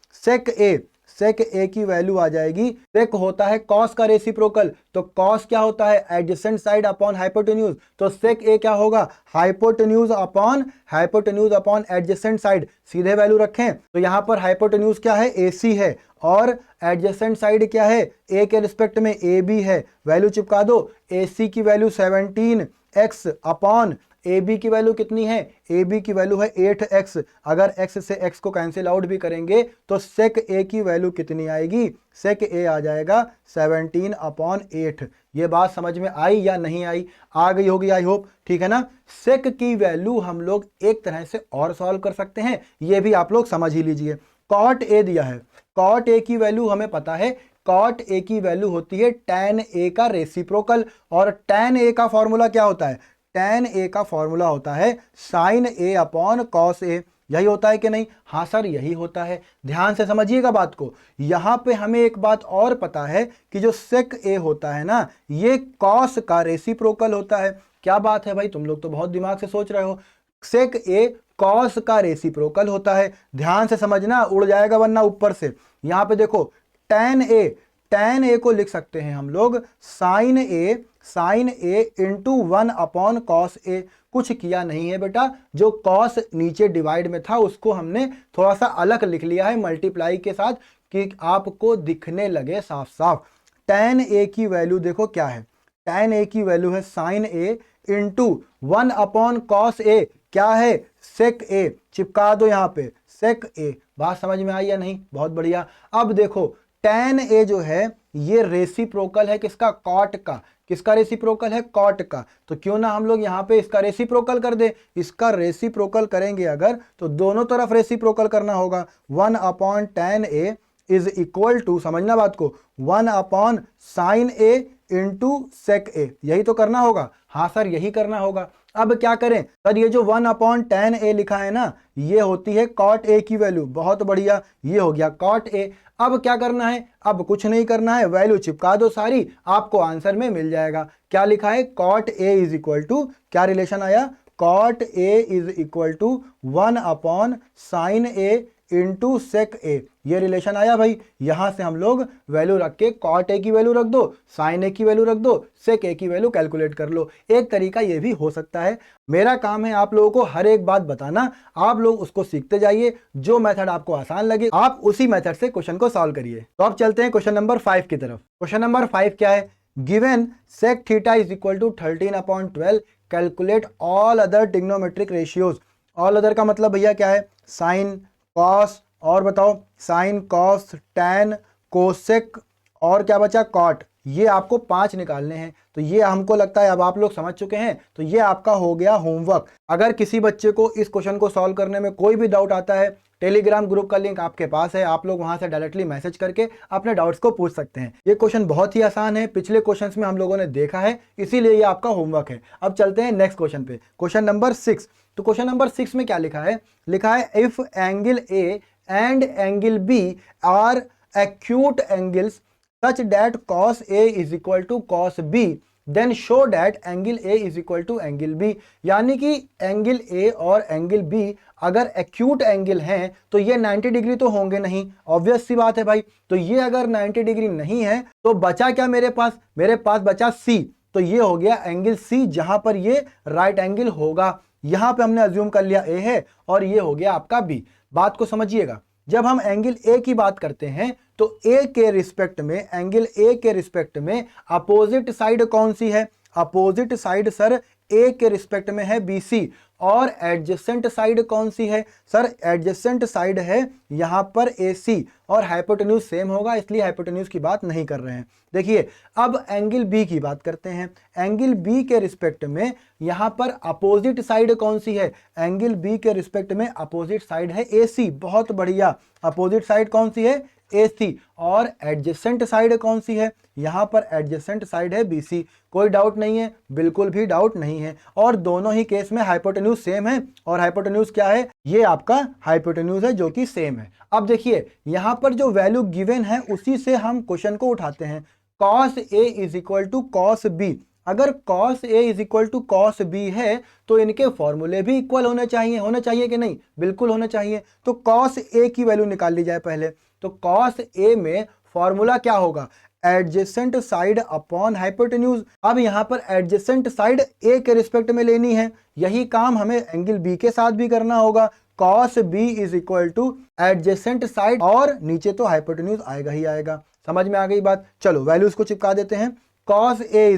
सेक A की वैल्यू आ जाएगी, सेक होता है कॉस का रेसिप्रोकल, तो कॉस क्या होता है, एडजेसेंट साइड अपॉन हाइपोटेन्यूज। तो सेक A क्या होगा, हाइपोटेन्यूज अपॉन एडजेसेंट साइड। सीधे वैल्यू रखें तो यहाँ पर हाइपोटेन्यूज क्या है, AC है और एडजेसेंट साइड क्या है, A के रिस्पेक्ट में AB है। वैल्यू चिपका दो, AC की वैल्यू 17x अपॉन AB की वैल्यू कितनी है, AB की वैल्यू है 8x। अगर x से x को कैंसिल आउट भी करेंगे तो सेक A की वैल्यू कितनी आएगी, सेक A आ जाएगा 17/8। ये बात समझ में आई या नहीं आई, आ गई होगी आई होप। ठीक है ना, सेक की वैल्यू हम लोग एक तरह से और सॉल्व कर सकते हैं, ये भी आप लोग समझ ही लीजिए। cot A दिया है, cot A की वैल्यू हमें पता है, cot A की वैल्यू होती है tan A का रेसिप्रोकल, और tan A का फॉर्मूला क्या होता है, tan A का फॉर्मूला होता है sin A upon cos A। यही होता है कि नहीं, हाँ सर यही होता है। ध्यान से समझिएगा बात को, यहाँ पे हमें एक बात और पता है कि जो sec A होता है ना, ये cos का रेसिप्रोकल होता है। क्या बात है भाई, तुम लोग तो बहुत दिमाग से सोच रहे हो। sec A cos का रेसिप्रोकल होता है, ध्यान से समझना, उड़ जाएगा वरना ऊपर से। यहाँ पे देखो tan A tan a को लिख सकते हैं हम लोग sin a into 1/cos a। कुछ किया नहीं है बेटा, जो cos नीचे डिवाइड में था उसको हमने थोड़ा सा अलग लिख लिया है मल्टीप्लाई के साथ कि आपको दिखने लगे साफ साफ। tan a की वैल्यू देखो क्या है, tan a की वैल्यू है sin a into 1/cos a, क्या है sec a, चिपका दो यहां पे sec a। बात समझ में आई या नहीं? बहुत बढ़िया। अब देखो tan a जो है ये रेसिप्रोकल है किसका? कॉट का। किसका रेसिप्रोकल है? कॉट का। तो क्यों ना हम लोग यहाँ पे इसका रेसिप्रोकल कर दे। इसका रेसिप्रोकल करेंगे अगर तो दोनों तरफ रेसिप्रोकल करना होगा। 1/tan a is equal to, समझना बात को, 1/sin a into sec a। यही तो करना होगा। हाँ सर यही करना होगा। अब क्या करें सर, ये जो 1/tan a लिखा है ना, ये होती है cot a की वैल्यू। बहुत बढ़िया, ये हो गया cot a। अब क्या करना है? अब कुछ नहीं करना है, वैल्यू चिपका दो सारी, आपको आंसर में मिल जाएगा। क्या लिखा है? cot a is equal to, क्या रिलेशन आया? cot a is equal to 1/sin a into sec a। ये रिलेशन आया भाई। यहां से हम लोग वैल्यू रख के cot a की वैल्यू रख दो, sin a की वैल्यू रख दो, sec a की वैल्यू कैलकुलेट कर लो। एक तरीका ये भी हो सकता है। मेरा काम है आप लोगों को हर एक बात बताना, आप लोग उसको सीखते जाइए। जो मेथड आपको आसान लगे आप उसी मेथड से क्वेश्चन को सॉल्व करिए। तो अब चलते हैं क्वेश्चन नंबर 5 की तरफ। क्वेश्चन नंबर 5 क्या है? Given sec theta is equal to 13/12, calculate all other trigonometric ratios. All other का मतलब भैया क्या है? साइन, कॉस, और बताओ साइन, कॉस, टैन, कोसेक, और क्या बचा? कॉट। ये आपको 5 निकालने हैं। तो ये हमको लगता है अब आप लोग समझ चुके हैं। तो ये आपका हो गया होमवर्क। अगर किसी बच्चे को इस क्वेश्चन को सॉल्व करने में कोई भी डाउट आता है, टेलीग्राम ग्रुप का लिंक आपके पास है, आप लोग वहां से डायरेक्टली मैसेज करके अपने डाउट्स को पूछ सकते हैं। ये क्वेश्चन बहुत ही आसान है, पिछले क्वेश्चंस में हम लोगों ने देखा है, इसीलिए ये आपका होमवर्क है। अब चलते हैं नेक्स्ट क्वेश्चन पे, क्वेश्चन नंबर 6। तो क्वेश्चन नंबर 6 में क्या लिखा है? लिखा है if angle A and angle B are acute angles such that cos A is equal to cos B, then show that angle A is equal to angle B। यानी कि angle A और angle B अगर acute angle हैं तो ये 90 degree तो होंगे नहीं, ऑब्वियस सी बात है भाई। तो ये अगर 90 डिग्री नहीं है तो बचा क्या मेरे पास? मेरे पास बचा C। तो ये हो गया एंगल C, जहां पर ये राइट एंगल होगा। यहां पे हमने अज्यूम कर लिया A है और ये हो गया आपका B। बात को समझिएगा, जब हम एंगल ए की बात करते हैं तो ए के रिस्पेक्ट में, एंगल ए के रिस्पेक्ट में अपोजिट साइड कौन सी है? अपोजिट साइड सर ए के रिस्पेक्ट में है BC। और एडजेसेंट साइड कौन सी है? सर एडजेसेंट साइड है यहां पर AC। और हाइपोटेन्यूज सेम होगा, इसलिए हाइपोटेन्यूज की बात नहीं कर रहे हैं। देखिए अब एंगल B की बात करते हैं। एंगल B के रिस्पेक्ट में यहां पर अपोजिट साइड कौन सी है? एंगल B के रिस्पेक्ट में अपोजिट साइड है AC। बहुत बढ़िया, अपोजिट साइड कौन सी है? AC। और एडजेसेंट साइड कौन सी है? यहां पर एडजेसेंट साइड है BC। कोई डाउट नहीं है, बिल्कुल भी डाउट नहीं है। और दोनों ही केस में हाइपोटेन्यूज सेम है। और हाइपोटेन्यूज क्या है? ये आपका हाइपोटेन्यूज है जो कि सेम है। अब देखिए यहां पर जो वैल्यू गिवन है उसी से हम क्वेश्चन को उठाते हैं। cos A is equal to cos B। अगर cos A is equal to cos B है तो इनके फॉर्मूले भी इक्वल होने चाहिए कि नहीं? बिल्कुल होने चाहिए। तो cos A की वैल्यू निकाल ली जाए पहले। तो cos A में फॉर्मूला क्या होगा? Adjacent side upon hypotenuse. अब यहां पर एडजेसेंट साइड A के रिस्पेक्ट में लेनी है, यही काम हमें एंगल B के साथ भी करना होगा। cos B is equal to adjacent side, और नीचे तो हाइपोटेन्यूज आएगा ही आएगा। समझ में आ गई बात? चलो वैल्यूज को चिपका देते हैं। cos A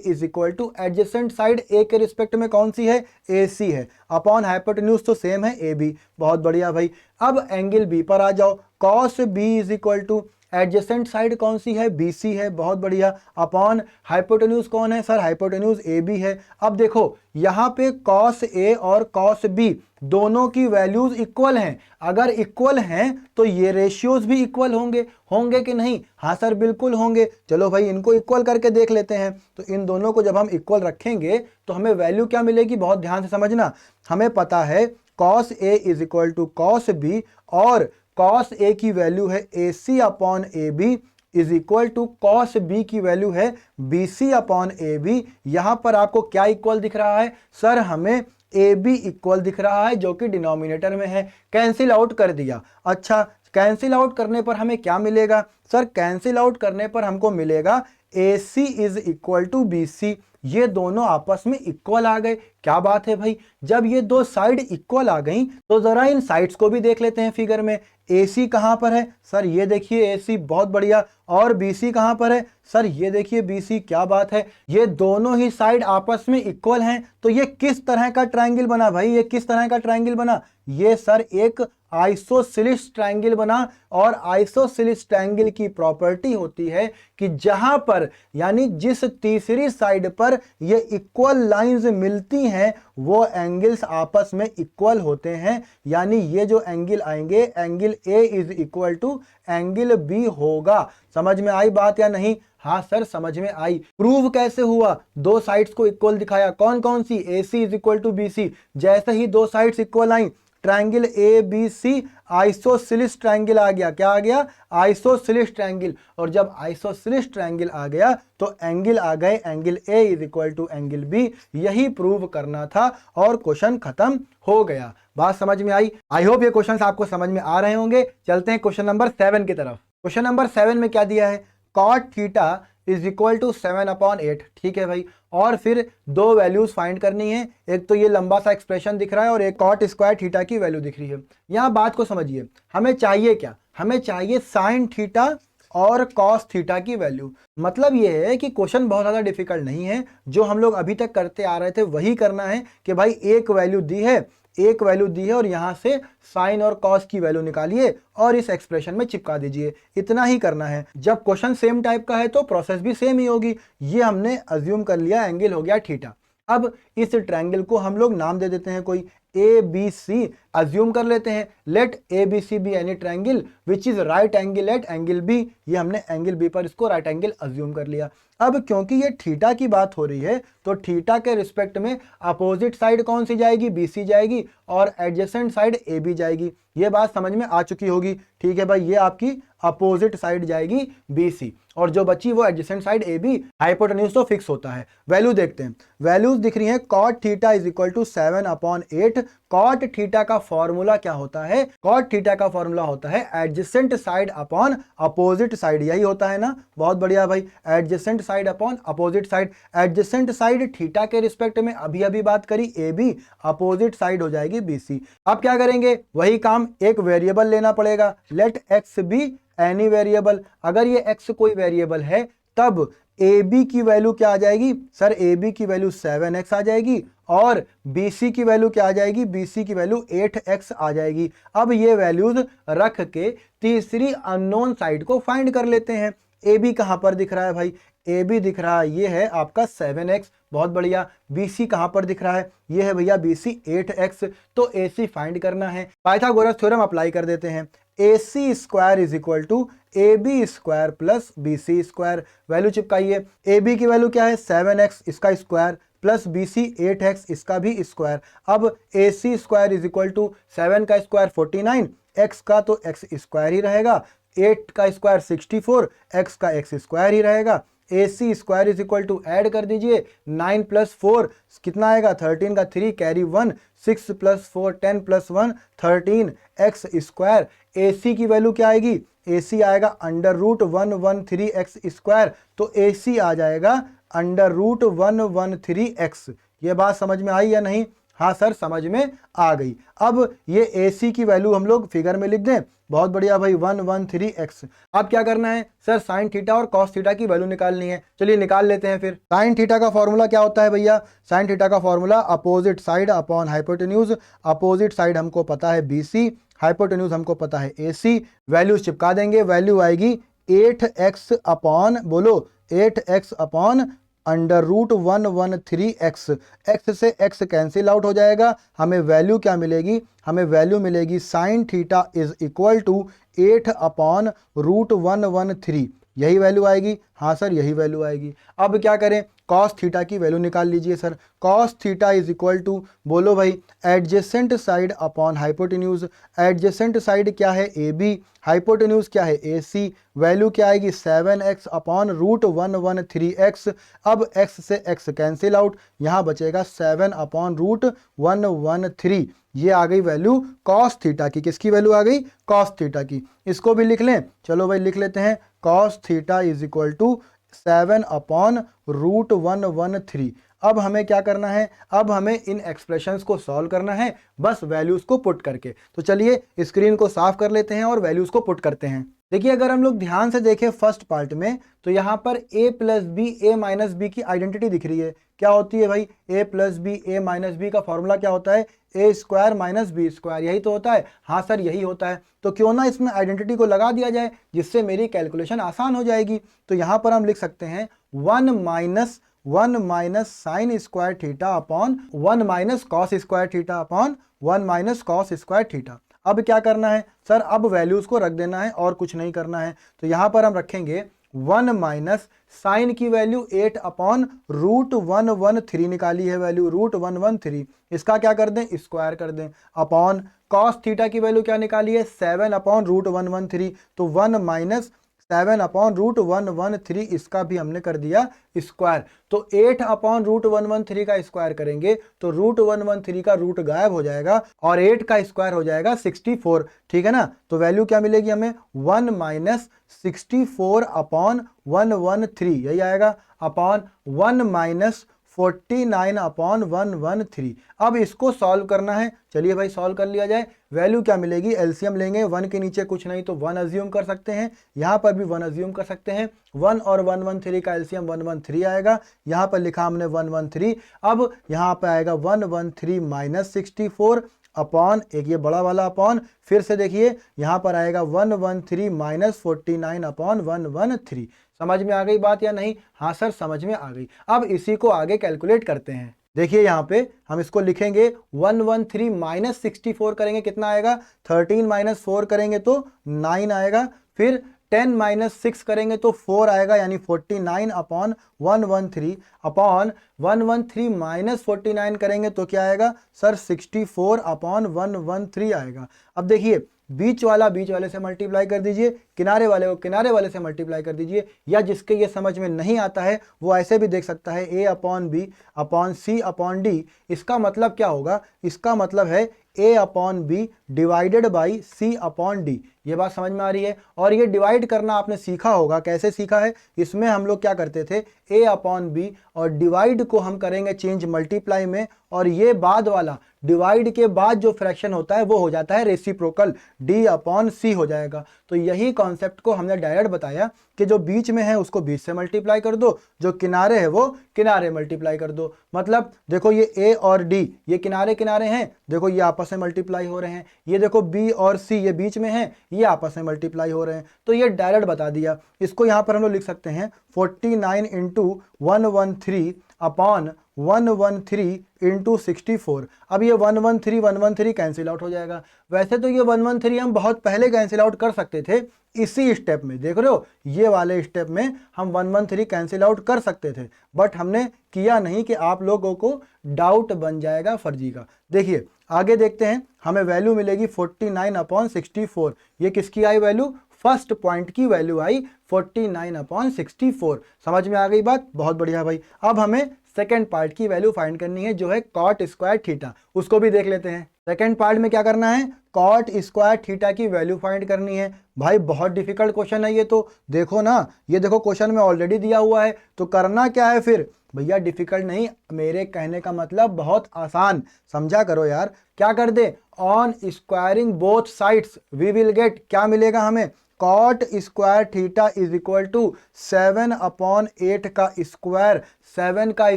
is equal to adjacent side A के रिस्पेक्ट में कौन सी है? AC है। अपॉन हाइपोटेन्यूज तो सेम है AB। बहुत बढ़िया भाई। अब एंगल B पर आ जाओ। cos B is equal to adjacent side कौन सी है? BC है। बहुत बढ़िया। अपॉन हाइपोटेन्यूज कौन है? सर हाइपोटेन्यूज AB है। अब देखो यहाँ पे cos A और cos B दोनों की वैल्यूज इक्वल हैं। अगर इक्वल हैं तो ये रेशियोज भी इक्वल होंगे कि नहीं? हाँ सर बिल्कुल होंगे। चलो भाई इनको इक्वल करके देख लेते हैं। तो इन दोनों को जब हम इक्वल रखेंगे तो हमें वैल्यू क्या मिलेगी? बहुत ध्यान से समझना। हमें पता है cos A is equal to cos B, और cos A की वैल्यू है AC upon AB is equal to cos B की वैल्यू है BC अपॉन AB। यहां पर आपको क्या इक्वल दिख रहा है? सर हमें AB इक्वल दिख रहा है जो कि डिनोमिनेटर में है। कैंसिल आउट कर दिया। अच्छा कैंसिल आउट करने पर हमें क्या मिलेगा सर? कैंसिल आउट करने पर हमको मिलेगा AC is equal to BC। ये दोनों आपस में इक्वल आ गए। क्या बात है भाई, जब ये दो साइड इक्वल आ गई तो जरा इन साइड्स को भी देख लेते हैं फिगर में। AC कहां पर है सर? ये देखिए AC, बहुत बढ़िया। और BC कहां पर है सर? ये देखिए BC। क्या बात है, ये दोनों ही साइड आपस में इक्वल हैं। तो ये किस तरह का ट्रायंगल बना भाई? ये किस तरह का ट्रायंगल बना? ये सर एक आइसोसेलेस ट्रायंगल बना। और आइसोसेलेस ट्रायंगल की प्रॉपर्टी होती है कि जहां पर, यानी जिस तीसरी साइड पर ये इक्वल लाइंस मिलती हैं वो एंगल्स आपस में इक्वल होते हैं। यानी ये जो एंगल आएंगे, angle A is equal to angle B होगा। समझ में आई बात या नहीं? हाँ सर समझ में आई। प्रूव कैसे हुआ? दो साइड्स को इक्वल दिखाया। कौन कौन सी? AC is equal to BC। जैसे ही दो साइड्स इक्वल आई, ट्रायंगल ABC आइसोसेलेस ट्रायंगल आ गया। क्या आ गया? Isosceles triangle. और जब आइसोसेलेस ट्रायंगल आ गया तो एंगल आ गए, angle A is equal to angle B। यही प्रूव करना था और क्वेश्चन खत्म हो गया। बात समझ में आई? आई होप ये क्वेश्चंस आपको समझ में आ रहे होंगे। चलते हैं क्वेश्चन नंबर 7 की तरफ। क्वेश्चन नंबर 7 में क्या दिया है? cot theta is equal to 7/8। ठीक है भाई, और फिर दो वैल्यूज फाइंड करनी है। एक तो ये लंबा सा एक्सप्रेशन दिख रहा है और एक cot स्क्वायर थीटा की वैल्यू दिख रही है। यहां बात को समझिए, हमें चाहिए क्या? हमें चाहिए साइन थीटा और कॉस थीटा की वैल्यू। मतलब ये है कि क्वेश्चन बहुत ज्यादा डिफिकल्ट नहीं है। जो हम लोग अभी तक करते आ रहे थे वही करना है कि भाई एक वैल्यू दी है, एक वैल्यू दी है और यहां से साइन और कॉस की वैल्यू निकालिए और इस एक्सप्रेशन में चिपका दीजिए। इतना ही करना है। जब क्वेश्चन सेम टाइप का है तो प्रोसेस भी सेम ही होगी। ये हमने अज्यूम कर लिया, एंगल हो गया थीटा। अब इस ट्रायंगल को हम लोग नाम दे देते हैं कोई ABC। अज्यूम कर लेते हैं, let ABC be any triangle which is right angle at angle B। ये हमने एंगल B पर इसको राइट एंगल अज्यूम कर लिया। अब क्योंकि ये थीटा की बात हो रही है तो थीटा के रिस्पेक्ट में अपोजिट साइड कौन सी जाएगी? BC जाएगी और एडजेसेंट साइड AB जाएगी। ये बात समझ में आ चुकी होगी। ठीक है भाई, ये आपकी अपोजिट साइड जाएगी BC और जो बची वो एडजेसेंट साइड AB। हाइपोटेन्यूज तो फिक्स होता है। वैल्यू देखते हैं, वैल्यूज दिख रही हैं। cot theta is equal to 7/8। cot theta का फॉर्मूला क्या होता है? cot थीटा का फॉर्मूला होता है adjacent side upon opposite side. यही होता है ना? बहुत बढ़िया भाई, adjacent side upon opposite side. Adjacent side theta के रिस्पेक्ट में अभी अभी बात करी AB, अपोजिट साइड हो जाएगी BC। अब क्या करेंगे? वही काम, एक वेरिएबल लेना पड़ेगा। Let x be any variable. अगर ये x कोई वेरिएबल है तब AB की वैल्यू क्या आ जाएगी? सर AB की वैल्यू 7x आ जाएगी और BC की वैल्यू क्या आ जाएगी? BC की वैल्यू 8x आ जाएगी। अब ये वैल्यूज रख के तीसरी अननोन साइड को फाइंड कर लेते हैं। AB कहां पर दिख रहा है भाई? AB दिख रहा है, ये है आपका 7x। बहुत बढ़िया। BC कहां पर दिख रहा है? ये है भैया BC 8x। तो AC फाइंड करना है। पाइथागोरस थ्योरम अप्लाई कर देते हैं। AC square is equal to AB square plus BC square. Value चिपकाइए। AB की वैल्यू क्या है? 7x, इसका स्क्वायर, प्लस BC 8x, इसका भी स्क्वायर। अब AC square is equal to 7 का स्क्वायर 49, x का तो x स्क्वायर ही रहेगा, 8 का स्क्वायर 64, x का x स्क्वायर ही रहेगा। AC square is equal to add कर दीजिए, 9 प्लस 4 कितना आएगा? 13 का 3 carry 1, 6 plus 4 10 plus 1 13 x square. AC की वैल्यू क्या आएगी? AC आएगा अंडर रूट 113 x स्क्वायर। तो AC आ जाएगा अंडर रूट 113x। ये बात समझ में आई या नहीं? हाँ सर समझ में आ गई। अब ये AC की वैल्यू हम लोग फिगर में लिख दें। बहुत बढ़िया भाई, 113x। अब क्या करना है? सर साइन थीटा और कॉस थीटा की वैल्यू निकालनी है। चलिए निकाल लेते हैं फिर। साइन थीटा का फॉर्मूला क्या होता है भैया? साइन थीटा का formula opposite side upon hypotenuse. Opposite side हमको पता है BC, हाइपोटेन्यूज हमको पता है AC। वैल्यूज चिपका देंगे। वैल्यू आएगी 8x अपॉन, बोलो 8x upon under root 113x। x से x कैंसिल आउट हो जाएगा। हमें वैल्यू क्या मिलेगी? हमें वैल्यू मिलेगी sine theta is equal to 8 upon root 113। यही वैल्यू आएगी। हाँ सर यही वैल्यू आएगी। अब क्या करें? कॉस थीटा की वैल्यू निकाल लीजिए sir. Cos theta is equal to, बोलो भाई, adjacent side upon hypotenuse. Adjacent side क्या है, ए बी, हाइपोटेन्यूज क्या है, ए सी। वैल्यू क्या आएगी, 7x अपॉन रूट 113x। अब x से x कैंसिल आउट, यहाँ बचेगा 7 अपॉन रूट 113। ये आ गई वैल्यू कॉस थीटा की। किसकी वैल्यू आ गई, कॉस थीटा की। इसको भी लिख लें, चलो भाई लिख लेते हैं। Cos theta is equal to 7 upon root 113। अब हमें क्या करना है, अब हमें इन एक्सप्रेशंस को सॉल्व करना है, बस वैल्यूज को पुट करके। तो चलिए स्क्रीन को साफ कर लेते हैं और वैल्यूज को पुट करते हैं। देखिए अगर हम लोग ध्यान से देखें फर्स्ट पार्ट में, तो यहाँ पर a plus B A minus B की आइडेंटिटी दिख रही है। क्या होती है भाई, a plus B A minus B का फॉर्मूला क्या होता है, A square minus B square, यही तो होता है। हाँ सर यही होता है। तो क्यों ना इसमें आइडेंटिटी को लगा दिया जाए, जिससे मेरी कैलकुलेशन आसान हो जाएगी। तो यहाँ पर हम लिख सकते हैं 1 minus sine square theta upon 1 minus cos square theta upon 1 minus cos square theta. अब क्या करना है सर, अब वैल्यूज को रख देना है और कुछ नहीं करना है। तो यहाँ पर हम रखेंगे 1 माइनस साइन की वैल्यू 8 अपॉन रूट 113 निकाली है वैल्यू, रूट 113। इसका क्या कर दें, स्क्वायर कर दें, अपॉन कॉस थीटा की वैल्यू क्या निकाली है, 7 अपॉन रूट 113। तो 1 माइनस 7 अपॉन रूट 113, इसका भी हमने कर दिया स्क्वायर। तो 8 अपॉन रूट 113 का स्क्वायर करेंगे तो रूट 113 का रूट गायब हो जाएगा और 8 का स्क्वायर हो जाएगा 64। ठीक है ना। तो वैल्यू क्या मिलेगी हमें, 1 माइनस 64 अपॉन 113, यही आएगा, अपॉन 1 माइनस 49 अपॉन 113। अब इसको सॉल्व करना है, चलिए भाई सॉल्व कर लिया जाए। वैल्यू क्या मिलेगी, एलसीएम लेंगे, 1 के नीचे कुछ नहीं तो 1 अज्यूम कर सकते हैं, यहाँ पर भी 1 अज्यूम कर सकते हैं। 1 और 113 का एलसीएम 113 आएगा, यहाँ पर लिखा हमने 113। अब यहाँ पर आएगा 113 माइनस 64 अपॉन, एक ये बड़ा वाला अपॉन, फिर से देखिए यहाँ पर आएगा 113 माइनस 49 अपॉन 113। समझ में आ गई बात या नहीं, हाँ सर समझ में आ गई। अब इसी को आगे कैलकुलेट करते हैं। देखिए यहाँ पे हम इसको लिखेंगे 113 माइनस 64 करेंगे, कितना आएगा, 13 माइनस 4 करेंगे तो 9 आएगा, फिर 10 माइनस 6 करेंगे तो 4 आएगा, यानी 49 अपॉन 113 अपॉन 113 माइनस 49 करेंगे तो क्या आएगा सर, 64 अपॉन 113 आएगा। अब देखिए बीच वाला बीच वाले से मल्टीप्लाई कर दीजिए, किनारे वाले को किनारे वाले से मल्टीप्लाई कर दीजिए, या जिसके ये समझ में नहीं आता है वो ऐसे भी देख सकता है, a upon B upon C upon D. इसका मतलब क्या होगा, इसका मतलब है a upon B divided by C upon D. ये बात समझ में आ रही है। और ये डिवाइड करना आपने सीखा होगा, कैसे सीखा है, इसमें हम लोग क्या करते थे, a अपॉन बी और डिवाइड को हम करेंगे चेंज मल्टीप्लाई में, और ये बाद वाला डिवाइड के बाद जो फ्रैक्शन होता है वो हो जाता है रेसिप्रोकल, d अपॉन सी हो जाएगा। तो यही कॉन्सेप्ट को हमने डायरेक्ट बताया कि जो बीच में है उसको बीच से मल्टीप्लाई कर दो, जो किनारे है वो किनारे मल्टीप्लाई कर दो। मतलब देखो ये a और d ये किनारे किनारे हैं, देखो ये आपस में मल्टीप्लाई हो रहे हैं। ये देखो b और c ये बीच में हैं, ये आपस में मल्टीप्लाई हो रहे हैं। तो ये डायरेक्ट बता दिया। इसको यहाँ पर हम लोग लिख सकते हैं 49 इंटू 113 अपॉन 113 इंटू 64। अब ये 113 कैंसिल आउट हो जाएगा। वैसे तो ये 113 हम बहुत पहले कैंसिल आउट कर सकते थे, इसी स्टेप में देख रहे हो, ये वाले स्टेप में हम 113 कैंसिल आउट कर सकते थे, बट हमने किया नहीं कि आप लोगों को डाउट बन जाएगा फर्जी का। देखिए आगे देखते हैं, हमें वैल्यू मिलेगी 49 अपॉन 64। ये किसकी आई वैल्यू, फर्स्ट पॉइंट की वैल्यू आई 49 अपॉन 64। समझ में आ गई बात, बहुत बढ़िया भाई। अब हमें सेकेंड पार्ट की वैल्यू फाइंड करनी है, जो है कॉट स्क्वायर थीटा, उसको भी देख लेते हैं। सेकेंड पार्ट में क्या करना है, कॉट स्क्वायर थीटा की वैल्यू फाइंड करनी है। भाई बहुत डिफिकल्ट क्वेश्चन है ये तो, देखो ना, ये देखो क्वेश्चन में ऑलरेडी दिया हुआ है, तो करना क्या है फिर भैया, डिफिकल्ट नहीं, मेरे कहने का मतलब बहुत आसान, समझा करो यार। क्या कर दे, on squaring both sides we will get, क्या मिलेगा हमें, cot square theta is equal to 7 upon 8 का स्क्वायर, 7 का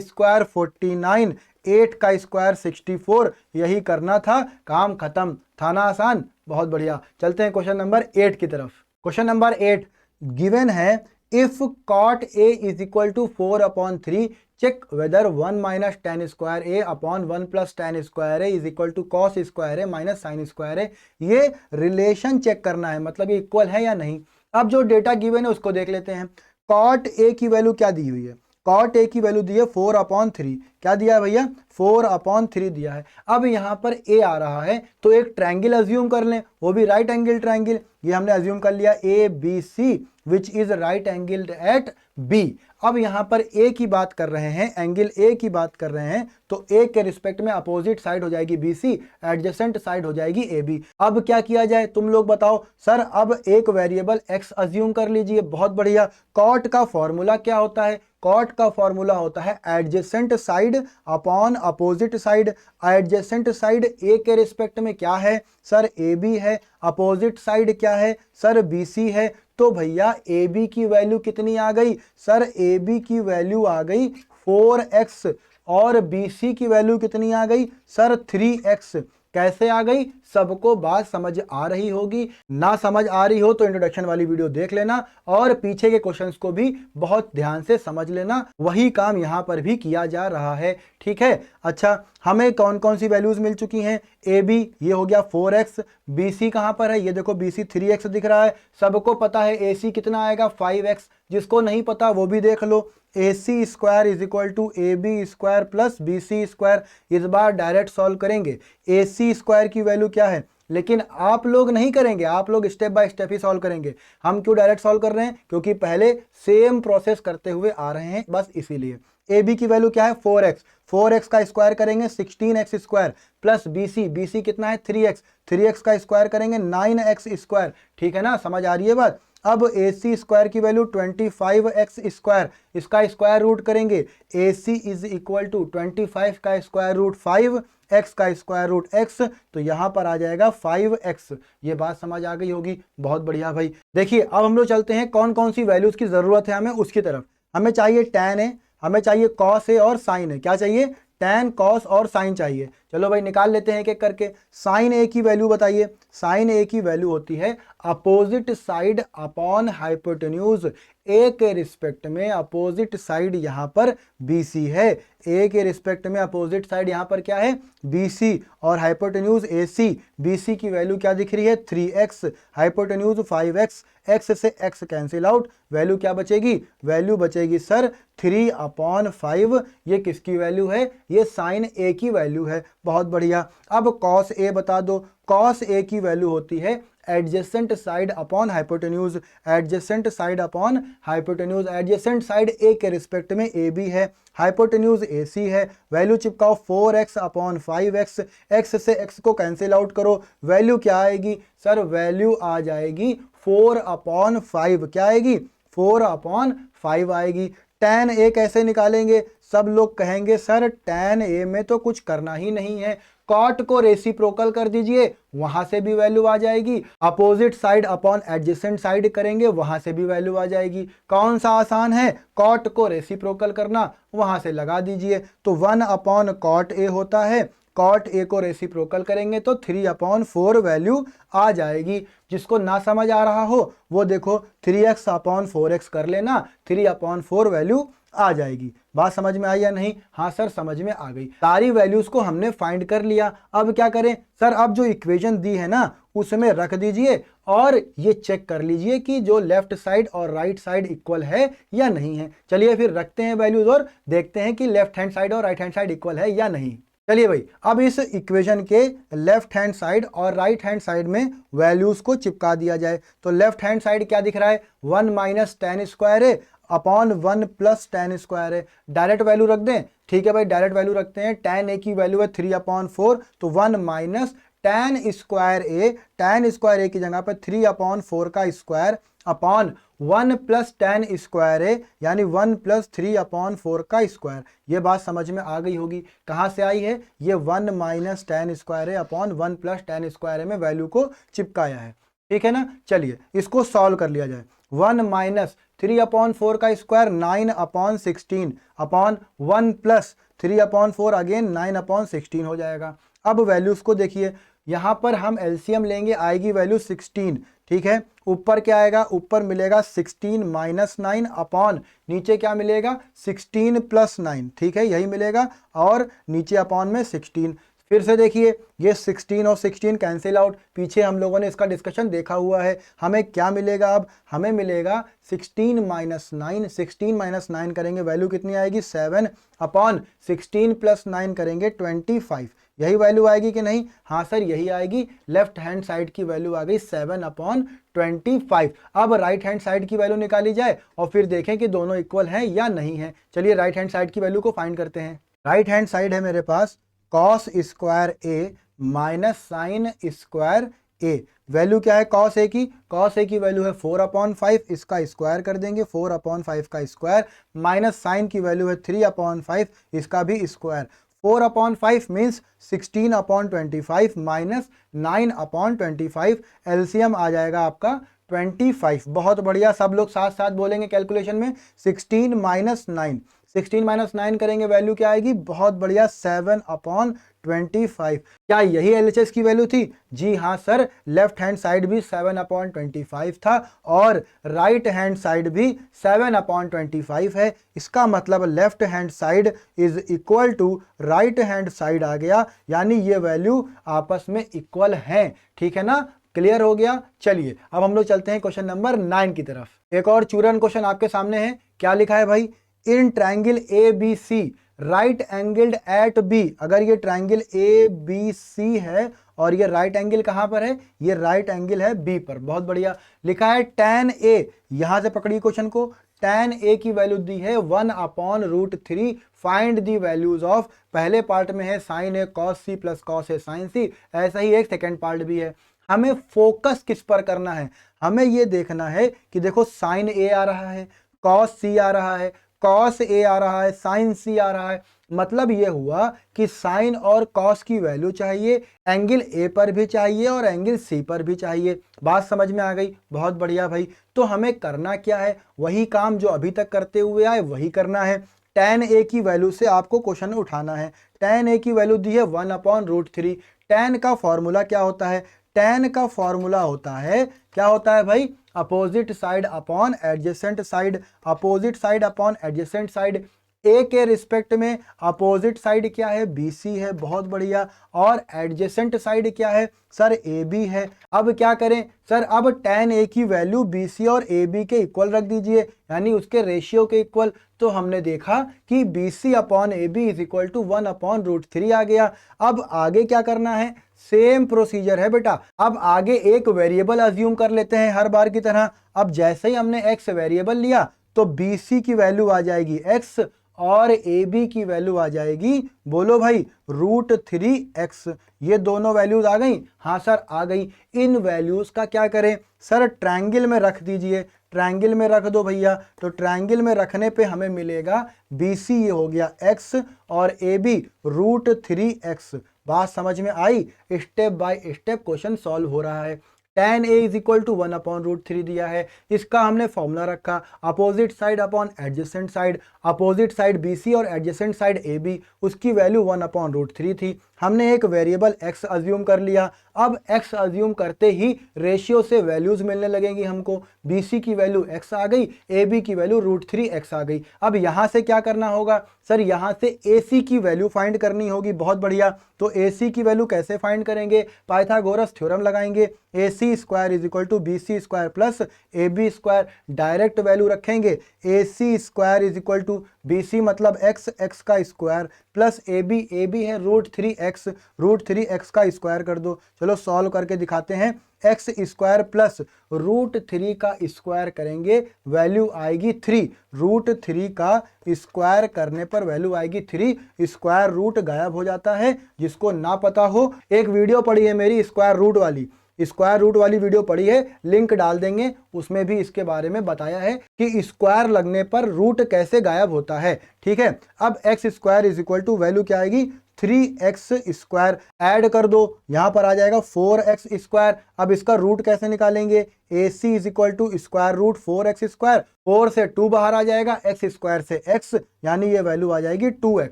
स्क्वायर 49, 8 का स्क्वायर 64। यही करना था, काम खत्म, था ना आसान, बहुत बढ़िया। चलते हैं क्वेश्चन नंबर 8 की तरफ। क्वेश्चन नंबर 8 गिवन है, if cot A is equal to 4 upon 3 check whether 1 minus tan square A upon 1 plus tan square A is equal to cos square A minus sine square A. ये relation check करना है, मतलब ये equal है या नहीं। अब जो डेटा गिवन है उसको देख लेते हैं। कॉट ए की वैल्यू क्या दी हुई है, कॉट ए की वैल्यू दी है 4/3। क्या दिया है भैया? 4/3 दिया है। अब यहाँ पर ए आ रहा है तो एक ट्रायंगल अज्यूम कर लें, वो भी राइट एंगल ट्रायंगल। ये हमने अज्यूम कर लिया ABC which is right angled eight B। अब यहाँ पर ए की बात कर रहे हैं, एंगल ए की बात कर रहे हैं, तो ए के रिस्पेक्ट में अपोजिट साइड हो जाएगी BC, एडजेसेंट साइड हो जाएगी AB। अब क्या किया जाए तुम लोग बताओ। सर अब एक वेरिएबल x अज्यूम कर लीजिए। बहुत बढ़िया। कॉट का फॉर्मूला क्या होता है? कॉट का फॉर्मूला होता है adjacent side upon opposite side. Adjacent side A के रिस्पेक्ट में क्या है? सर AB है। अपोजिट साइड क्या है? सर BC है। तो भैया AB की वैल्यू कितनी आ गई? सर AB की वैल्यू आ गई 4x और BC की वैल्यू कितनी आ गई? Sir 3x। कैसे आ गई? सबको बात समझ आ रही होगी। ना समझ आ रही हो तो इंट्रोडक्शन वाली वीडियो देख लेना और पीछे के क्वेश्चंस को भी बहुत ध्यान से समझ लेना। वही काम यहां पर भी किया जा रहा है। ठीक है। अच्छा, हमें कौन कौन सी वैल्यूज मिल चुकी हैं? AB ये हो गया 4x। BC कहां पर है? ये देखो BC 3x दिख रहा है। सबको पता है AC कितना आएगा? 5x। जिसको नहीं पता वो भी देख लो। AC square is equal to AB square plus BC square. इस बार डायरेक्ट सॉल्व करेंगे। AC स्क्वायर की वैल्यू क्या है? लेकिन आप लोग नहीं करेंगे, आप लोग स्टेप बाय स्टेप ही सॉल्व करेंगे। हम क्यों डायरेक्ट सॉल्व कर रहे हैं? क्योंकि पहले सेम प्रोसेस करते हुए आ रहे हैं, बस इसीलिए। AB की वैल्यू क्या है? 4x। 4x का स्क्वायर करेंगे 16x स्क्वायर प्लस BC कितना है? 3x। 3x का स्क्वायर करेंगे 9x स्क्वायर। ठीक है ना? समझ आ रही है बात? अब AC स्क्वायर की वैल्यू 25x स्क्वायर, इसका स्क्वायर रूट करेंगे। AC इज इक्वल टू 25 का स्क्वायर रूट 5, x का स्क्वायर रूट x, तो यहां पर आ जाएगा 5x। ये बात समझ आ गई होगी। बहुत बढ़िया भाई। देखिए अब हम लोग चलते हैं कौन कौन सी वैल्यूज की जरूरत है हमें उसकी तरफ। हमें चाहिए tan है, हमें चाहिए cos है और sin है। क्या चाहिए? tan, cos और sin चाहिए। चलो भाई निकाल लेते हैं एक एक करके। sin A की वैल्यू बताइए। sin A की वैल्यू होती है अपोजिट साइड अपॉन हाइपोटेन्यूज। ए के रिस्पेक्ट में अपोजिट साइड यहां पर BC है। ए के रिस्पेक्ट में अपोजिट साइड यहां पर क्या है? BC और हाइपोटेन्यूज AC। BC की वैल्यू क्या दिख रही है? 3x, hypotenuse 5x। x से x कैंसिल आउट, वैल्यू क्या बचेगी? वैल्यू बचेगी सर 3/5। ये किसकी वैल्यू है? ये sin A की वैल्यू है। बहुत बढ़िया। अब cos A बता दो। cos A की वैल्यू होती है adjacent side upon hypotenuse. Adjacent side upon hypotenuse. Adjacent side A के रिस्पेक्ट में AB है, हाइपोटेन्यूज AC है। वैल्यू चिपकाओ 4x अपॉन 5x। x से x को कैंसिल आउट करो, वैल्यू क्या आएगी? सर वैल्यू आ जाएगी 4/5। क्या आएगी? 4/5 आएगी। tan A कैसे निकालेंगे? सब लोग कहेंगे सर tan A में तो कुछ करना ही नहीं है, कॉट को रेसिप्रोकल कर दीजिए, वहां से भी वैल्यू आ जाएगी। Opposite side upon adjacent side करेंगे, वहां से भी वैल्यू आ जाएगी। कौन सा आसान है? कॉट को रेसिप्रोकल करना, वहां से लगा दीजिए। तो 1/cot A होता है। कॉट A को रेसिप्रोकल करेंगे तो 3/4 वैल्यू आ जाएगी। जिसको ना समझ आ रहा हो वो देखो 3x/4x कर लेना, 3/4 वैल्यू आ जाएगी। बात समझ में आई या नहीं? हाँ सर समझ में आ गई। सारी वैल्यूज को हमने फाइंड कर लिया। अब क्या करें? सर अब जो इक्वेशन दी है ना उसमें रख दीजिए और ये चेक कर लीजिए कि जो लेफ्ट साइड और राइट साइड इक्वल है या नहीं है। चलिए फिर रखते हैं वैल्यूज और देखते हैं कि लेफ्ट हैंड साइड और राइट हैंड साइड इक्वल है या नहीं। चलिए भाई अब इस इक्वेशन के लेफ्ट हैंड साइड और राइट हैंड साइड में वैल्यूज को चिपका दिया जाए। तो लेफ्ट हैंड साइड क्या दिख रहा है? 1 - tan स्क्वायर है अपॉन 1 + tan स्क्वायर है। डायरेक्ट वैल्यू रख दें? ठीक है भाई डायरेक्ट वैल्यू रखते हैं। tan A की वैल्यू है 3/4, तो 1 - tan square A। tan square A की जगह पर 3/4 का square upon 1 + tan square A यानी 1 + 3/4 का स्क्वायर। ये बात समझ में आ गई होगी। कहाँ से आई है? ये 1 - tan square A upon 1 + tan square A में वैल्यू को चिपकाया है। ठीक है ना? चलिए इसको सॉल्व कर लिया जाए। 1 - 3/4 का स्क्वायर 9/16 अपॉन 1 + 3/4 अगेन 9/16 हो जाएगा। अब वैल्यूज को देखिए, यहां पर हम एलसीएम लेंगे, आएगी वैल्यू 16। ठीक है, ऊपर क्या आएगा? ऊपर मिलेगा 16 - 9 अपॉन नीचे क्या मिलेगा? 16 + 9। ठीक है, यही मिलेगा और नीचे अपॉन में 16। फिर से देखिए ये 16 और 16 कैंसिल आउट, पीछे हम लोगों ने इसका डिस्कशन देखा हुआ है। हमें क्या मिलेगा, अब हमें मिलेगा 16 माइनस 9, 16 माइनस 9 करेंगे वैल्यू कितनी आएगी 7 अपॉन 16 प्लस 9 करेंगे 25, यही वैल्यू आएगी कि नहीं, हाँ सर यही आएगी। लेफ्ट हैंड साइड की वैल्यू आ गई 7 अपॉन 25। अब राइट हैंड साइड की वैल्यू निकाली जाए और फिर देखें कि दोनों इक्वल हैं या नहीं है। चलिए राइट हैंड साइड की वैल्यू को फाइंड करते हैं। राइट हैंड साइड है मेरे पास cos square A minus sine square A. Value क्या है कॉस ए की, कॉस ए की वैल्यू है 4 अपॉन 5, इसका स्क्वायर कर देंगे 4 अपॉन 5 का स्क्वायर, माइनस साइन की वैल्यू है 3 अपॉन 5, इसका भी square. 4 upon 5 means 16 upon 25 minus 9 upon 25, LCM आ जाएगा आपका 25। बहुत बढ़िया, सब लोग साथ साथ बोलेंगे कैलकुलेशन में 16 माइनस 9, 16 माइनस 9 करेंगे वैल्यू क्या आएगी, बहुत बढ़िया 7 अपॉन 25। क्या यही एलएचएस की वैल्यू थी, जी हाँ सर, लेफ्ट हैंड साइड भी 7 अपॉन 25 था और राइट हैंड साइड भी 7 अपॉन 25 है। इसका मतलब left hand side is equal to right hand side आ गया, यानी ये वैल्यू आपस में इक्वल हैं। ठीक है ना, क्लियर हो गया। चलिए अब हम लोग चलते हैं क्वेश्चन नंबर 9 की तरफ। एक और चूरन क्वेश्चन आपके सामने है, क्या लिखा है भाई, in triangle A B C right angled at B. अगर ये ट्रायंगल ए बी सी है और ये राइट एंगल कहां पर है, ये राइट एंगल है बी पर। बहुत बढ़िया, लिखा है tan ए, यहां से पकड़िए क्वेश्चन को, tan ए की वैल्यू दी है 1 upon root 3, find the values of, पहले पार्ट में है sine A cos C plus cos A sine C, ऐसा ही एक सेकेंड पार्ट भी है। हमें फोकस किस पर करना है, हमें ये देखना है कि देखो साइन ए आ रहा है, कॉस सी आ रहा है, कॉस ए आ रहा है, साइन सी आ रहा है। मतलब ये हुआ कि साइन और कॉस की वैल्यू चाहिए, एंगल ए पर भी चाहिए और एंगल सी पर भी चाहिए। बात समझ में आ गई, बहुत बढ़िया भाई। तो हमें करना क्या है, वही काम जो अभी तक करते हुए आए वही करना है। tan ए की वैल्यू से आपको क्वेश्चन उठाना है। tan ए की वैल्यू दी है 1 अपॉन रूट 3। tan का फॉर्मूला क्या होता है, tan का फॉर्मूला होता है, क्या होता है भाई, opposite side upon adjacent side, opposite side upon adjacent side. A के रिस्पेक्ट में अपोजिट साइड क्या है, BC है, बहुत बढ़िया, और एडजेसेंट साइड क्या है सर, AB है। अब क्या करें सर, अब tan A की वैल्यू BC और AB के इक्वल रख दीजिए, यानी उसके रेशियो के इक्वल। तो हमने देखा कि BC upon AB is equal to 1 upon root 3 आ गया। अब आगे क्या करना है, सेम प्रोसीजर है बेटा। अब आगे एक वेरिएबल अज्यूम कर लेते हैं हर बार की तरह। अब जैसे ही हमने x वेरिएबल लिया तो BC की वैल्यू आ जाएगी x और AB की वैल्यू आ जाएगी, बोलो भाई, रूट 3x। ये दोनों वैल्यूज आ गई, हाँ सर आ गई। इन वैल्यूज का क्या करें सर, ट्रायंगल में रख दीजिए, ट्रायंगल में रख दो भैया। तो ट्रायंगल में रखने पे हमें मिलेगा BC ये हो गया x और AB रूट 3x। बात समझ में आई, step by step question solve हो रहा है। tan A is equal to 1 upon root 3 दिया है, इसका हमने फॉर्मूला रखा, opposite side upon adjacent side, opposite side BC और एडजेसेंट साइड AB, उसकी वैल्यू 1 अपॉन रूट 3 थी। हमने एक वेरिएबल x अज्यूम कर लिया। अब x अज्यूम करते ही रेशियो से वैल्यूज मिलने लगेंगी हमको, BC की वैल्यू x आ गई, AB की वैल्यू रूट 3x आ गई। अब यहाँ से क्या करना होगा सर, यहाँ से AC की वैल्यू फाइंड करनी होगी। बहुत बढ़िया, तो AC की वैल्यू कैसे फाइंड करेंगे, पाइथागोरस थ्योरम लगाएंगे, AC square is equal to BC square plus AB square. Direct value रखेंगे, AC square is equal to BC मतलब x का स्क्वायर प्लस AB है रूट 3x, रूट 3x का square कर दो। चलो सॉल्व करके दिखाते हैं, x स्क्वायर प्लस रूट 3 का स्क्वायर करेंगे, वैल्यू आएगी 3। रूट 3 का स्क्वायर करने पर वैल्यू आएगी 3, स्क्वायर रूट गायब हो जाता है। जिसको ना पता हो, एक वीडियो पड़ी है मेरी स्क्वायर रूट वाली, स्क्वायर रूट वाली वीडियो पड़ी है, लिंक डाल देंगे, उसमें भी इसके बारे में बताया है कि स्क्वायर लगने पर रूट कैसे गायब होता है। ठीक है, अब x square is equal to value क्या आएगी 3x स्क्वायर, ऐड कर दो, यहां पर आ जाएगा 4x स्क्वायर। अब इसका रूट कैसे निकालेंगे, AC is equal to square root 4x square, 4 से 2 बाहर आ जाएगा, x स्क्वायर से x, यानी ये वैल्यू आ जाएगी 2x।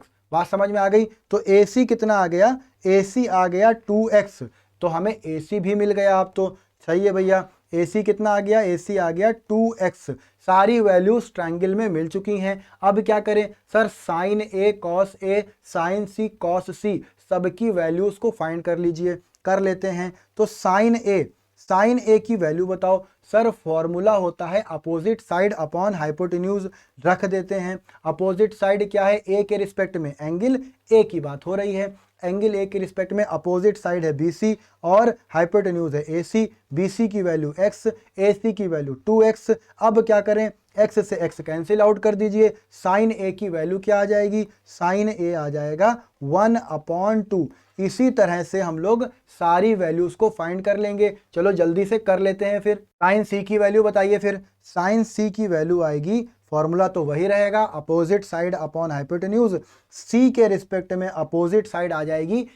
बात समझ में आ गई। तो AC कितना आ गया, AC आ गया 2x, तो हमें AC भी मिल गया। अब तो सही है भैया, AC कितना आ गया, AC आ गया 2x। सारी वैल्यूज ट्रायंगल में मिल चुकी हैं। अब क्या करें sir, sine A cos A, sine C cos C, सबकी वैल्यूज को फाइंड कर लीजिए। कर लेते हैं। तो साइन A की वैल्यू बताओ। सर फॉर्मूला होता है अपोजिट साइड अपॉन हाइपोटेन्यूज, रख देते हैं। अपोजिट साइड क्या है, A के रिस्पेक्ट में एंगल A की बात हो रही है। एंगल A के रिस्पेक्ट में अपोजिट साइड है BC और हाइपोटेन्यूज है AC। BC की वैल्यू x, AC की वैल्यू 2x। अब क्या करें, x से x कैंसिल आउट कर दीजिए। साइन A की वैल्यू क्या आ जाएगी, साइन A आ जाएगा 1/2। इसी तरह से हम लोग सारी वैल्यूज को फाइंड कर लेंगे। चलो जल्दी से कर लेते हैं। फिर साइन C की वैल्यू बताइए। फिर साइन C की वैल्यू आएगी, फॉर्मूला तो वही रहेगा, opposite side upon hypotenuse. C के रिस्पेक्ट में अपोजिट साइड आ जाएगी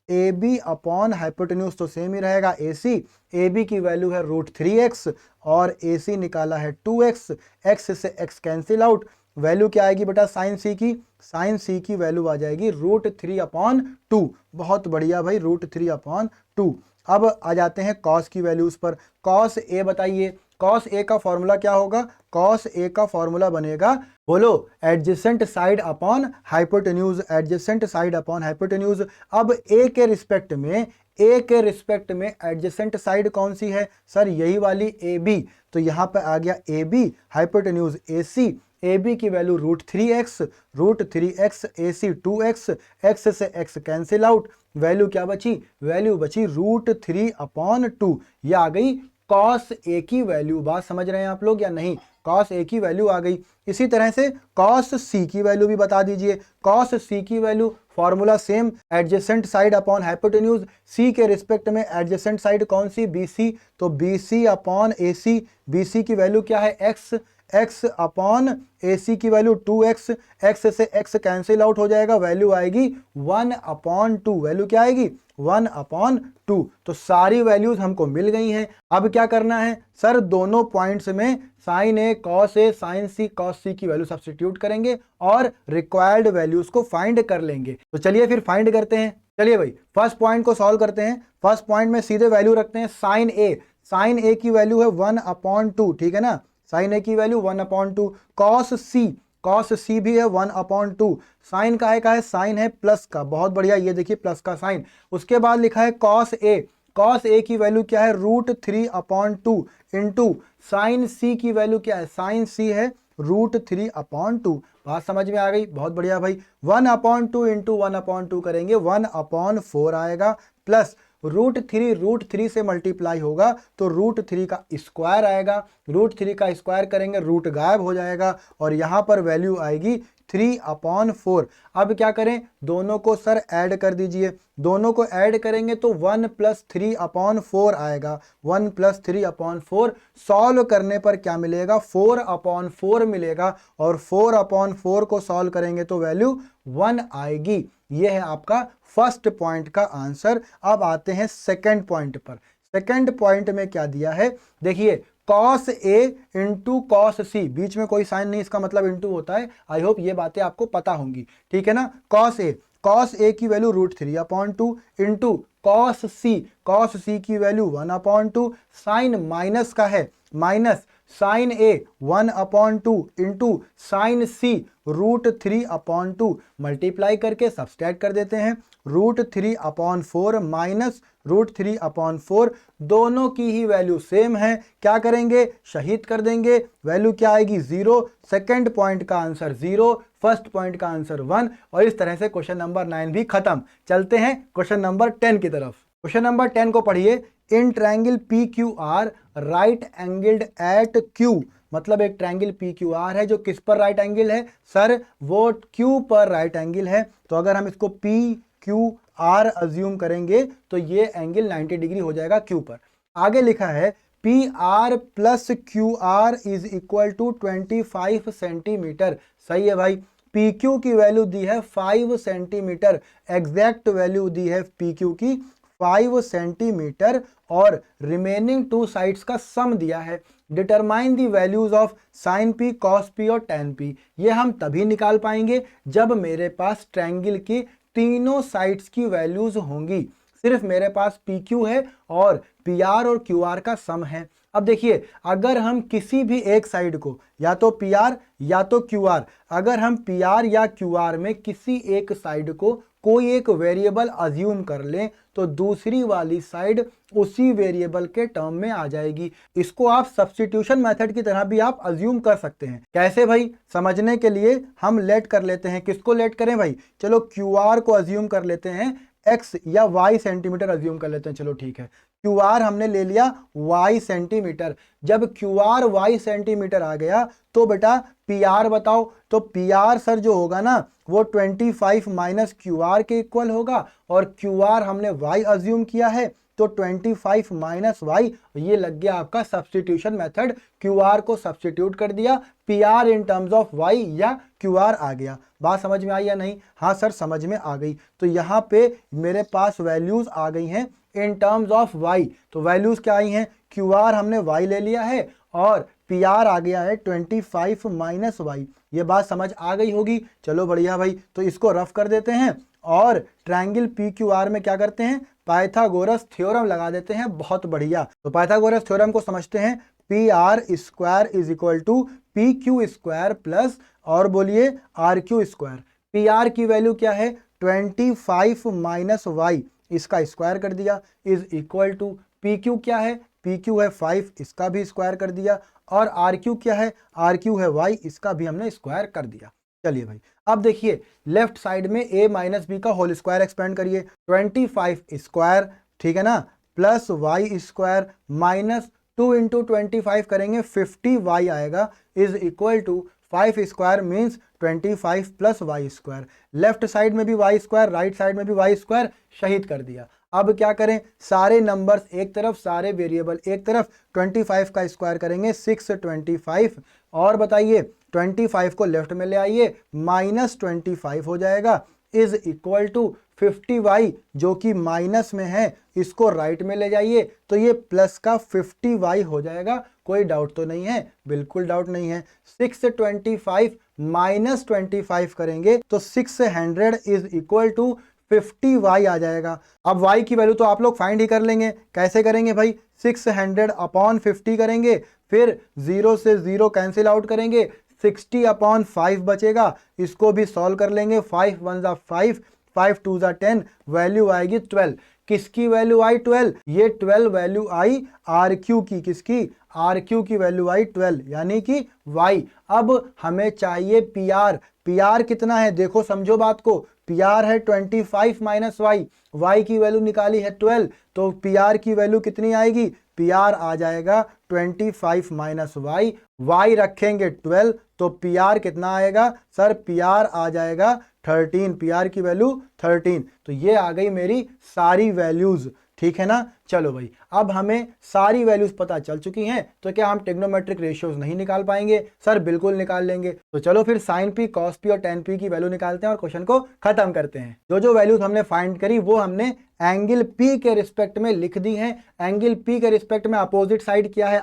AB अपॉन हाइपोटेन्यूज तो सेम ही रहेगा AC। AB की वैल्यू है √3x और AC निकाला है 2x। x से x कैंसिल आउट, वैल्यू क्या आएगी बेटा साइन C की, साइन C की वैल्यू आ जाएगी √3/2। बहुत बढ़िया भाई, √3/2। अब आ जाते हैं कॉस की वैल्यूज पर। कॉस A बताइए, कॉस A का फॉर्मूला क्या होगा, कॉस A का फॉर्मूला बनेगा, बोलो, adjacent side upon hypotenuse, adjacent side upon hypotenuse. अब A के रिस्पेक्ट में एडजेसेंट साइड कौन सी है सर, यही वाली AB। तो यहां पर आ गया AB, हाइपोटेन्यूज AC। AB की value √3x, AC 2x, x से x कैंसिल आउट, वैल्यू क्या बची, वैल्यू बची √3/2। ये आ गई cos A की वैल्यू। बात समझ रहे हैं आप लोग या नहीं, cos A की वैल्यू आ गई। इसी तरह से cos C की वैल्यू भी बता दीजिए। cos C की value formula same, adjacent side upon hypotenuse. C के रिस्पेक्ट में एडजेसेंट साइड कौन सी, BC। तो BC अपॉन AC, BC की वैल्यू क्या है x अपॉन AC की वैल्यू 2x, x से x कैंसिल आउट हो जाएगा, वैल्यू आएगी 1/2। वैल्यू क्या आएगी, 1/2। तो सारी वैल्यूज हमको मिल गई हैं। अब क्या करना है सर, दोनों पॉइंट्स में sine A cos A, sine C cos C की वैल्यू सब्स्टिट्यूट करेंगे और रिक्वायर्ड वैल्यूज को फाइंड कर लेंगे। तो चलिए फिर फाइंड करते हैं। चलिए भाई फर्स्ट पॉइंट को सॉल्व करते हैं। फर्स्ट पॉइंट में सीधे वैल्यू रखते हैं साइन A। साइन A की वैल्यू है 1/2, ठीक है ना, साइन A की वैल्यू 1/2। कॉस C भी है 1/2। साइन का है साइन है प्लस का, बहुत बढ़िया, ये देखिए प्लस का साइन। उसके बाद लिखा है कॉस A की वैल्यू क्या है, √3/2 इंटू साइन C की वैल्यू क्या है, साइन C है √3/2। बात समझ में आ गई, बहुत बढ़िया भाई। 1/2 इंटू 1/2 करेंगे, 1/4 आएगा, प्लस √3 से मल्टीप्लाई होगा तो √3 का स्क्वायर आएगा। √3 का स्क्वायर करेंगे, रूट गायब हो जाएगा और यहां पर वैल्यू आएगी 3/4। अब क्या करें, दोनों को सर ऐड कर दीजिए। दोनों को ऐड करेंगे तो 1 + 3/4 आएगा, 1 + 3/4। सॉल्व करने पर क्या मिलेगा, 4/4 मिलेगा और 4/4 को सॉल्व करेंगे तो वैल्यू 1 आएगी। यह है आपका फर्स्ट पॉइंट का आंसर। अब आते हैं सेकंड पॉइंट पर। सेकंड पॉइंट में क्या दिया है, देखिए cos A into cos C, बीच में कोई साइन नहीं, इसका मतलब इंटू होता है। आई होप ये बातें आपको पता होंगी, ठीक है ना। cos A की वैल्यू √3/2 इंटू cos C की वैल्यू 1/2। साइन माइनस का है, minus sine A 1/2 into sine C √3/2, multiply करके सब्सट्रैक्ट कर देते हैं। √3/4 माइनस √3/4, दोनों की ही वैल्यू सेम है। क्या करेंगे, शहीद कर देंगे, वैल्यू क्या आएगी 0। सेकंड पॉइंट का आंसर 0, फर्स्ट पॉइंट का आंसर 1। और इस तरह से क्वेश्चन नंबर 9 भी खत्म। चलते हैं क्वेश्चन नंबर 10 की तरफ। क्वेश्चन नंबर 10 को पढ़िए। In triangle PQR right angled eight Q, मतलब एक ट्रायंगल PQR है जो किस पर राइट एंगल है सर, वो Q पर राइट एंगल है। तो अगर हम इसको PQR अज्यूम करेंगे तो ये एंगल 90 डिग्री हो जाएगा Q पर। आगे लिखा है PR + QR is equal to 25 centimetre. सही है भाई, PQ की वैल्यू दी है 5 सेंटीमीटर, एग्जैक्ट वैल्यू दी है PQ की 5 सेंटीमीटर और रिमेनिंग टू साइड्स का सम दिया है। Determine the values of sine P, cos P और tan P। ये हम तभी निकाल पाएंगे जब मेरे पास ट्रायंगल की तीनों साइड्स की वैल्यूज होंगी। सिर्फ मेरे पास PQ है और PR और QR का सम है। अब देखिए, अगर हम किसी भी एक साइड को, या तो PR या तो QR, अगर हम PR या QR में किसी एक साइड को कोई एक वेरिएबल अज्यूम कर लें तो दूसरी वाली साइड उसी वेरिएबल के टर्म में आ जाएगी। इसको आप सब्स्टिट्यूशन मेथड की तरह भी आप अज्यूम कर सकते हैं। कैसे भाई? समझने के लिए हम लेट कर लेते हैं। किसको लेट करें भाई? चलो QR को अज्यूम कर लेते हैं, X या Y सेंटीमीटर अज्यूम कर लेते हैं। चलो ठीक है, QR हमने ले लिया Y सेंटीमीटर। जब QR Y सेंटीमीटर आ गया तो बेटा PR बताओ। तो PR सर जो होगा ना वो 25 माइनस QR के इक्वल होगा, और QR हमने Y अज्यूम किया है तो 25 माइनस Y, ये लग गया आपका सब्स्टिट्यूशन मेथड। QR को सब्स्टिट्यूट कर दिया, PR in terms of Y या QR आ गया। बात समझ में आई या नहीं? हाँ सर समझ में आ गई। तो यहाँ पे मेरे पास वैल्यूज आ गई हैं इन टर्म्स ऑफ Y। तो वैल्यूज क्या आई हैं? QR हमने Y ले लिया है और PR आ गया है 25 माइनस Y। ये बात समझ आ गई होगी। चलो बढ़िया भाई, तो इसको रफ कर देते हैं और ट्रायंगल PQR में क्या करते हैं? पाइथागोरस थ्योरम लगा देते हैं। बहुत बढ़िया। तो पाइथागोरस थ्योरम को समझते हैं। PR square is equal to PQ square plus, और बोलिए RQ स्क्वायर। PR की वैल्यू क्या है? 25 माइनस Y, इसका स्क्वायर कर दिया, इज इक्वल टू PQ क्या है? PQ है 5, इसका भी स्क्वायर कर दिया, और RQ क्या है? RQ है Y, इसका भी हमने स्क्वायर कर दिया। चलिए भाई, अब देखिए लेफ्ट साइड में a माइनस बी का होल स्क्वायर एक्सपेंड करिए। 25 स्क्वायर, ठीक है ना, plus Y square minus 2 into 25 करेंगे 50Y आएगा, is equal to 5 square means 25 plus Y square. Left side में भी Y स्क्वायर, राइट साइड में भी Y स्क्वायर, शहीद कर दिया। अब क्या करें? सारे नंबर्स एक तरफ, सारे वेरिएबल एक तरफ। 25 का स्क्वायर करेंगे 625, और बताइए 25 को लेफ्ट में ले आइए, माइनस 25 हो जाएगा, इज इक्वल टू 50Y जो कि माइनस में है, इसको राइट में ले जाइए तो ये प्लस का 50Y हो जाएगा। कोई डाउट तो नहीं है? बिल्कुल डाउट नहीं है। 625 माइनस 25 करेंगे तो 600 इज इक्वल टू 50Y आ जाएगा। अब Y की वैल्यू तो आप लोग फाइंड ही कर लेंगे। कैसे करेंगे भाई? 600 अपॉन 50 करेंगे, फिर 0 से 0 कैंसिल आउट करेंगे, 60 अपॉन 5 बचेगा, इसको भी सॉल्व कर लेंगे। 5 1 जा 5, 5 2 जा 10, वैल्यू आएगी 12। किसकी वैल्यू आई? 12। ये 12 वैल्यू आई RQ की। किसकी? RQ की वैल्यू आई 12, यानी कि Y। अब हमें चाहिए PR। PR कितना है? देखो समझो बात को। PR है 25 माइनस Y, Y की वैल्यू निकाली है 12, तो PR की वैल्यू कितनी आएगी? PR आ जाएगा 25 माइनस Y, Y रखेंगे 12, तो PR कितना आएगा? सर PR आ जाएगा 13, PR की वैल्यू 13। तो ये आ गई मेरी सारी वैल्यूज, ठीक है ना। चलो भाई, अब हमें सारी वैल्यूज पता चल चुकी हैं, तो क्या हम ट्रिग्नोमेट्रिक रेशियोज नहीं निकाल पाएंगे? सर बिल्कुल निकाल लेंगे। तो चलो फिर साइन पी, कॉस पी और टेन पी की वैल्यू निकालते हैं और क्वेश्चन को खत्म करते हैं। जो जो वैल्यूज हमने फाइंड करी वो हमने एंगल P के रिस्पेक्ट में लिख दी है। एंगल P के रिस्पेक्ट में अपोजिट साइड क्या है?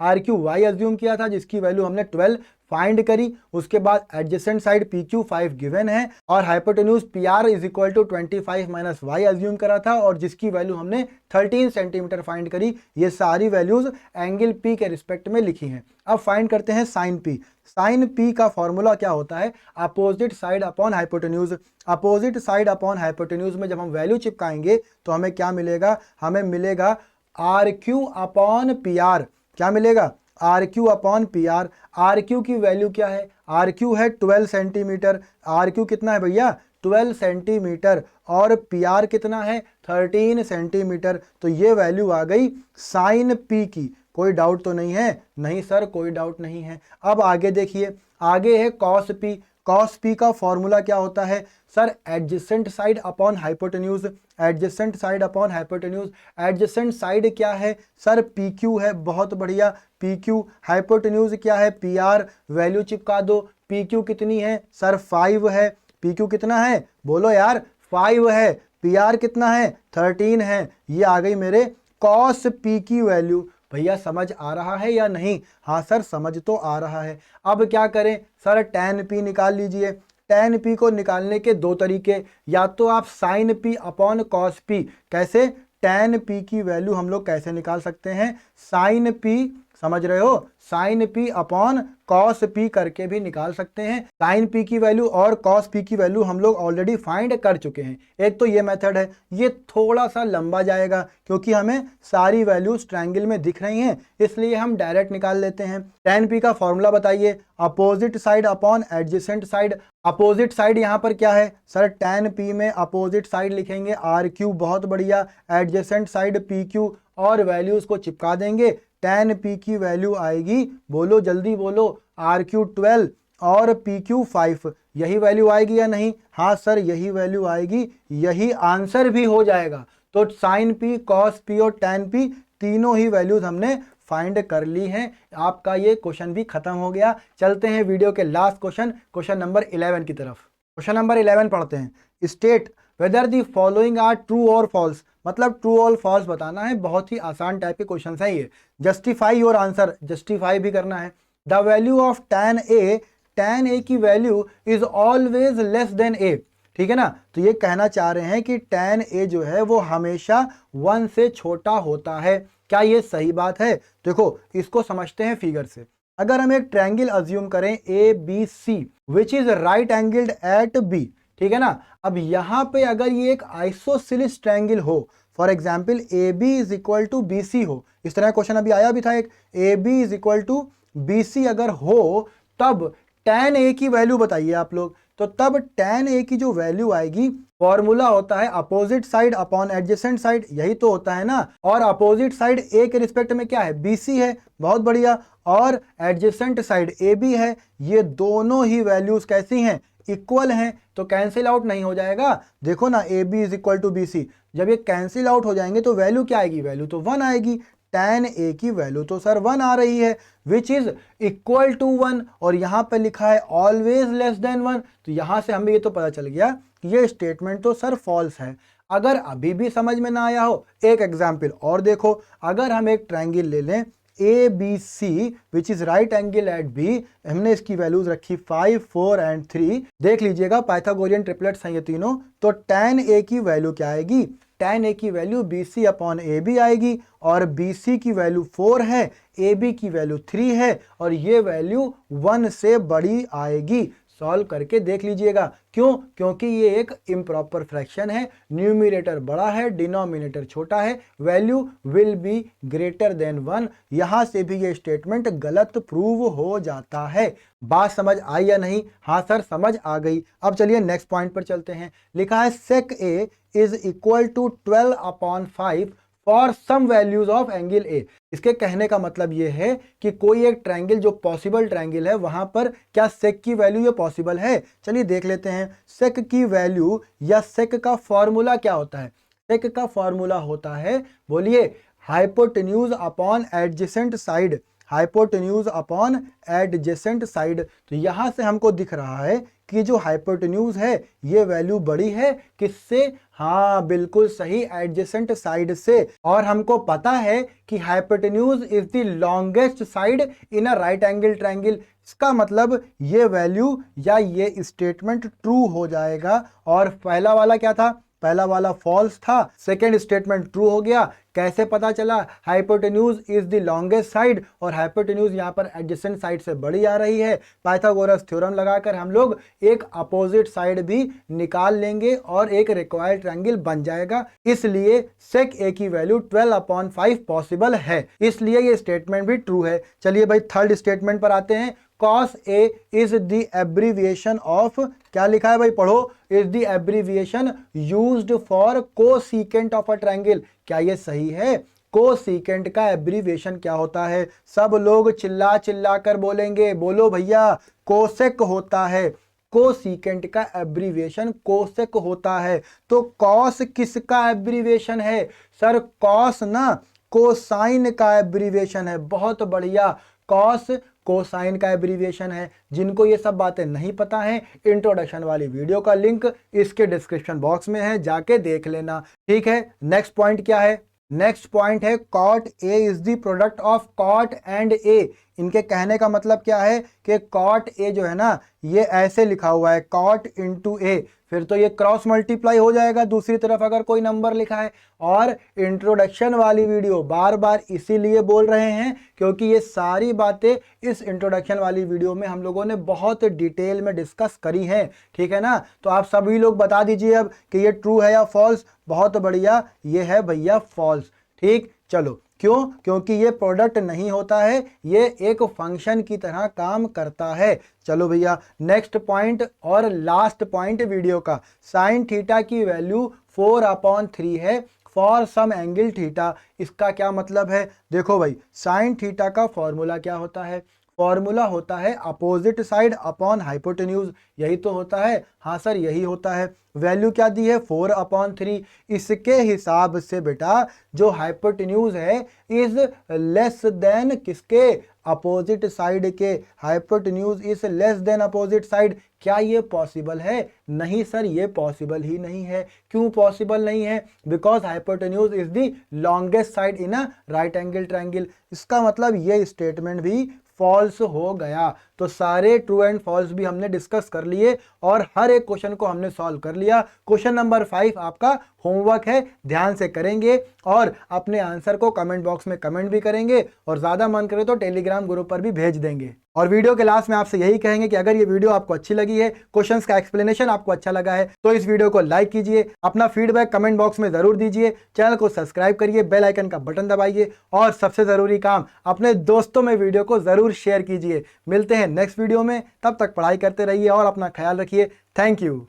RQ Y अज्यूम किया था, जिसकी वैल्यू हमने 12 फाइंड करी। उसके बाद एडजेसेंट साइड PQ 5 गिवन है, और hypotenuse PR is equal to 25 minus Y assume करा था, और जिसकी वैल्यू हमने 13 सेंटीमीटर फाइंड करी। ये सारी वैल्यूज एंगल P के रिस्पेक्ट में लिखी हैं। अब फाइंड करते हैं साइन P। साइन P का फॉर्मूला क्या होता है? Opposite side upon hypotenuse. Opposite side upon hypotenuse में जब हम वैल्यू चिपकाएंगे तो हमें क्या मिलेगा? हमें मिलेगा RQ अपॉन PR। क्या मिलेगा? RQ upon PR। RQ की वैल्यू क्या है? RQ है 12 सेंटीमीटर। RQ कितना है भैया? 12 सेंटीमीटर। और PR कितना है? 13 सेंटीमीटर। तो ये वैल्यू आ गई साइन P की। कोई डाउट तो नहीं है? नहीं सर, कोई डाउट नहीं है। अब आगे देखिए, आगे है कॉस P। कॉस P का फॉर्मूला क्या होता है? Sir adjacent side upon hypotenuse. Adjacent side upon hypotenuse. Adjacent side क्या है? सर PQ है। बहुत बढ़िया, PQ। हाइपोटेन्यूज क्या है? PR। वैल्यू चिपका दो। PQ कितनी है? सर 5 है। PQ कितना है? बोलो यार, 5 है। PR कितना है? 13 है। ये आ गई मेरे कॉस P की वैल्यू। भैया समझ आ रहा है या नहीं? हाँ सर, समझ तो आ रहा है। अब क्या करें? सर tan P निकाल लीजिए। tan p को निकालने के दो तरीके, या तो आप sin p upon cos p, कैसे tan p की वैल्यू हम लोग कैसे निकाल सकते हैं, sin p, समझ रहे हो, sin p upon cos p करके भी निकाल सकते हैं। sin p की वैल्यू और cos p की वैल्यू हम लोग ऑलरेडी फाइंड कर चुके हैं। एक तो ये मेथड है, ये थोड़ा सा लंबा जाएगा क्योंकि हमें सारी वैल्यूज ट्रायंगल में दिख रही हैं, इसलिए हम डायरेक्ट निकाल लेते हैं। tan p का फॉर्मूला बताइए, opposite side upon adjacent side. Opposite side यहाँ पर क्या है सर, tan p में अपोजिट साइड लिखेंगे RQ, बहुत बढ़िया, एडजेसेंट साइड PQ और वैल्यूज को चिपका देंगे। tan p की वैल्यू आएगी, बोलो जल्दी बोलो, RQ 12 और PQ 5, यही वैल्यू आएगी या नहीं, हाँ सर यही वैल्यू आएगी, यही आंसर भी हो जाएगा। तो sin p, cos p और tan p तीनों ही वैल्यूज हमने फाइंड कर ली हैं। आपका ये क्वेश्चन भी खत्म हो गया। चलते हैं वीडियो के लास्ट क्वेश्चन, क्वेश्चन नंबर 11 की तरफ। क्वेश्चन नंबर 11 पढ़ते हैं। State whether the following are true और फॉल्स, मतलब ट्रू और फॉल्स बताना है। बहुत ही आसान टाइप के क्वेश्चन है ये। जस्टिफाई योर आंसर, जस्टिफाई भी करना है। The value of tan a की value is always less than a, ठीक है ना। तो ये कहना चाह रहे हैं कि tan a जो है वो हमेशा 1 से छोटा होता है। क्या ये सही बात है? देखो इसको समझते हैं फिगर से। अगर हम एक ट्रायंगल अज्यूम करें ABC which is right angled eight B, ठीक है ना। अब यहाँ पे अगर ये एक आइसोसेलेस ट्रायंगल हो, for example AB is equal to BC हो, इस तरह क्वेश्चन अभी आया भी था एक, AB is equal to BC अगर हो, तब tan A की वैल्यू बताइए आप लोग। तो तब tan A की जो वैल्यू आएगी, फॉर्मूला होता है opposite side upon adjacent side, यही तो होता है ना। और अपोजिट साइड A के रिस्पेक्ट में क्या है, BC है, बहुत बढ़िया, और एडजेसेंट साइड AB है। ये दोनों ही वैल्यूज कैसी हैं, इक्वल हैं, तो कैंसिल आउट नहीं हो जाएगा। देखो ना AB is equal to BC, जब ये कैंसिल आउट हो जाएंगे तो वैल्यू क्या आएगी, वैल्यू तो 1 आएगी। tan A की वैल्यू तो सर 1 आ रही है, विच इज इक्वल टू 1, और यहाँ पे लिखा है ऑलवेज लेस देन 1, तो यहाँ से हमें ये तो पता चल गया कि ये स्टेटमेंट तो सर फॉल्स है। अगर अभी भी समझ में ना आया हो, एक एग्जाम्पल और देखो। अगर हम एक ट्रायंगल ले लें ABC which is right angle at B, हमने इसकी वैल्यूज रखी 5, 4 एंड 3, देख लीजिएगा पाइथागोरियन ट्रिपलेट्स हैं ये तीनों। तो tan A की वैल्यू क्या आएगी, tan A की वैल्यू BC अपॉन AB आएगी, और BC की वैल्यू 4 है, AB की वैल्यू 3 है, और ये वैल्यू 1 से बड़ी आएगी। सॉल्व करके देख लीजिएगा। क्यों? क्योंकि ये एक इम्प्रॉपर फ्रैक्शन है, न्यूमरेटर बड़ा है, डिनोमिनेटर छोटा है, value will be greater than 1। यहां से भी ये स्टेटमेंट गलत प्रूव हो जाता है। बात समझ आई या नहीं? हाँ सर समझ आ गई। अब चलिए नेक्स्ट पॉइंट पर चलते हैं। लिखा है sec A is equal to 12 upon 5 for some values of angle A। इसके कहने का मतलब ये है कि कोई एक ट्रायंगल जो पॉसिबल ट्रायंगल है, वहां पर क्या सेक की वैल्यू ये पॉसिबल है? चलिए देख लेते हैं। सेक की वैल्यू या सेक का फॉर्मूला क्या होता है? सेक का फॉर्मूला होता है, बोलिए, hypotenuse upon adjacent side, hypotenuse upon adjacent side. तो यहां से हमको दिख रहा है कि जो हाइपोटेन्यूज है ये वैल्यू बड़ी है, किससे? हाँ बिल्कुल सही, एडजेसेंट साइड से। और हमको पता है कि hypotenuse is the longest side in a right angle triangle. इसका मतलब ये वैल्यू या ये स्टेटमेंट ट्रू हो जाएगा। और पहला वाला क्या था? पहला वाला फॉल्स था, सेकेंड स्टेटमेंट ट्रू हो गया। कैसे पता चला? Hypotenuse is the longest side, और हाइपोटेन्यूज यहाँ पर एडजेसेंट साइड से बड़ी आ रही है। पाइथागोरस थ्योरम लगाकर हम लोग एक अपोजिट साइड भी निकाल लेंगे और एक रिक्वायर्ड ट्रायंगल बन जाएगा। इसलिए सेक ए की वैल्यू 12 अपॉन 5 पॉसिबल है, इसलिए ये स्टेटमेंट भी ट्रू है। चलिए भाई थर्ड स्टेटमेंट पर आते हैं। cos A is the abbreviation of, क्या लिखा है भाई पढ़ो, is the abbreviation used for cosecant of a triangle। क्या ये सही है? कोसीकेंट का एब्रीविएशन क्या होता है? सब लोग चिल्ला चिल्ला कर बोलेंगे, बोलो भैया, कोसेक होता है। कोसीकेंट का एब्रीविएशन कोसेक होता है। तो कॉस किसका एब्रीविएशन है? सर कॉस ना कोसाइन का एब्रीविएशन है। बहुत बढ़िया, कॉस कोसाइन का एब्रीविएशन है। जिनको ये सब बातें नहीं पता हैं, इंट्रोडक्शन वाली वीडियो का लिंक इसके डिस्क्रिप्शन बॉक्स में है, जाके देख लेना। ठीक है, नेक्स्ट पॉइंट क्या है? नेक्स्ट पॉइंट है cot A is the product of cot and A इनके कहने का मतलब क्या है कि कॉट ए जो है ना ये ऐसे लिखा हुआ है कॉट इंटू ए, फिर तो ये क्रॉस मल्टीप्लाई हो जाएगा दूसरी तरफ अगर कोई नंबर लिखा है। और इंट्रोडक्शन वाली वीडियो बार बार इसीलिए बोल रहे हैं क्योंकि ये सारी बातें इस इंट्रोडक्शन वाली वीडियो में हम लोगों ने बहुत डिटेल में डिस्कस करी हैं, ठीक है ना। तो आप सभी लोग बता दीजिए अब कि ये ट्रू है या फॉल्स। बहुत बढ़िया, ये है भैया फॉल्स। ठीक, चलो, क्यों? क्योंकि ये प्रोडक्ट नहीं होता है, ये एक फंक्शन की तरह काम करता है। चलो भैया, नेक्स्ट पॉइंट और लास्ट पॉइंट वीडियो का, साइन थीटा की वैल्यू 4/3 है फॉर सम एंगल थीटा। इसका क्या मतलब है? देखो भाई, साइन थीटा का फॉर्मूला क्या होता है? फॉर्मूला होता है अपोजिट साइड अपॉन हाइपोटेन्यूज। यही तो होता है। हाँ सर, यही होता है। वैल्यू क्या दी है? 4/3। इसके हिसाब से बेटा जो हाइपोटेन्यूज है इज लेस देन किसके? अपोजिट साइड के। Hypotenuse is less than opposite side. क्या ये पॉसिबल है? नहीं सर, ये पॉसिबल ही नहीं है। क्यों पॉसिबल नहीं है? Because hypotenuse is the longest side in a right angle triangle. इसका मतलब ये स्टेटमेंट भी फॉल्स हो गया। तो सारे ट्रू एंड फॉल्स भी हमने डिस्कस कर लिए और हर एक क्वेश्चन को हमने सॉल्व कर लिया। क्वेश्चन नंबर 5 आपका होमवर्क है, ध्यान से करेंगे और अपने आंसर को कमेंट बॉक्स में कमेंट भी करेंगे और ज्यादा मन करे तो टेलीग्राम ग्रुप पर भी भेज देंगे। और वीडियो के लास्ट में आपसे यही कहेंगे कि अगर ये वीडियो आपको अच्छी लगी है, क्वेश्चंस का एक्सप्लेनेशन आपको अच्छा लगा है, तो इस वीडियो को लाइक कीजिए, अपना फीडबैक कमेंट बॉक्स में जरूर दीजिए, चैनल को सब्सक्राइब करिए, बेल आइकन का बटन दबाइए और सबसे जरूरी काम, अपने दोस्तों में वीडियो को जरूर शेयर कीजिए। मिलते हैं नेक्स्ट वीडियो में, तब तक पढ़ाई करते रहिए और अपना ख्याल रखिए। Thank you.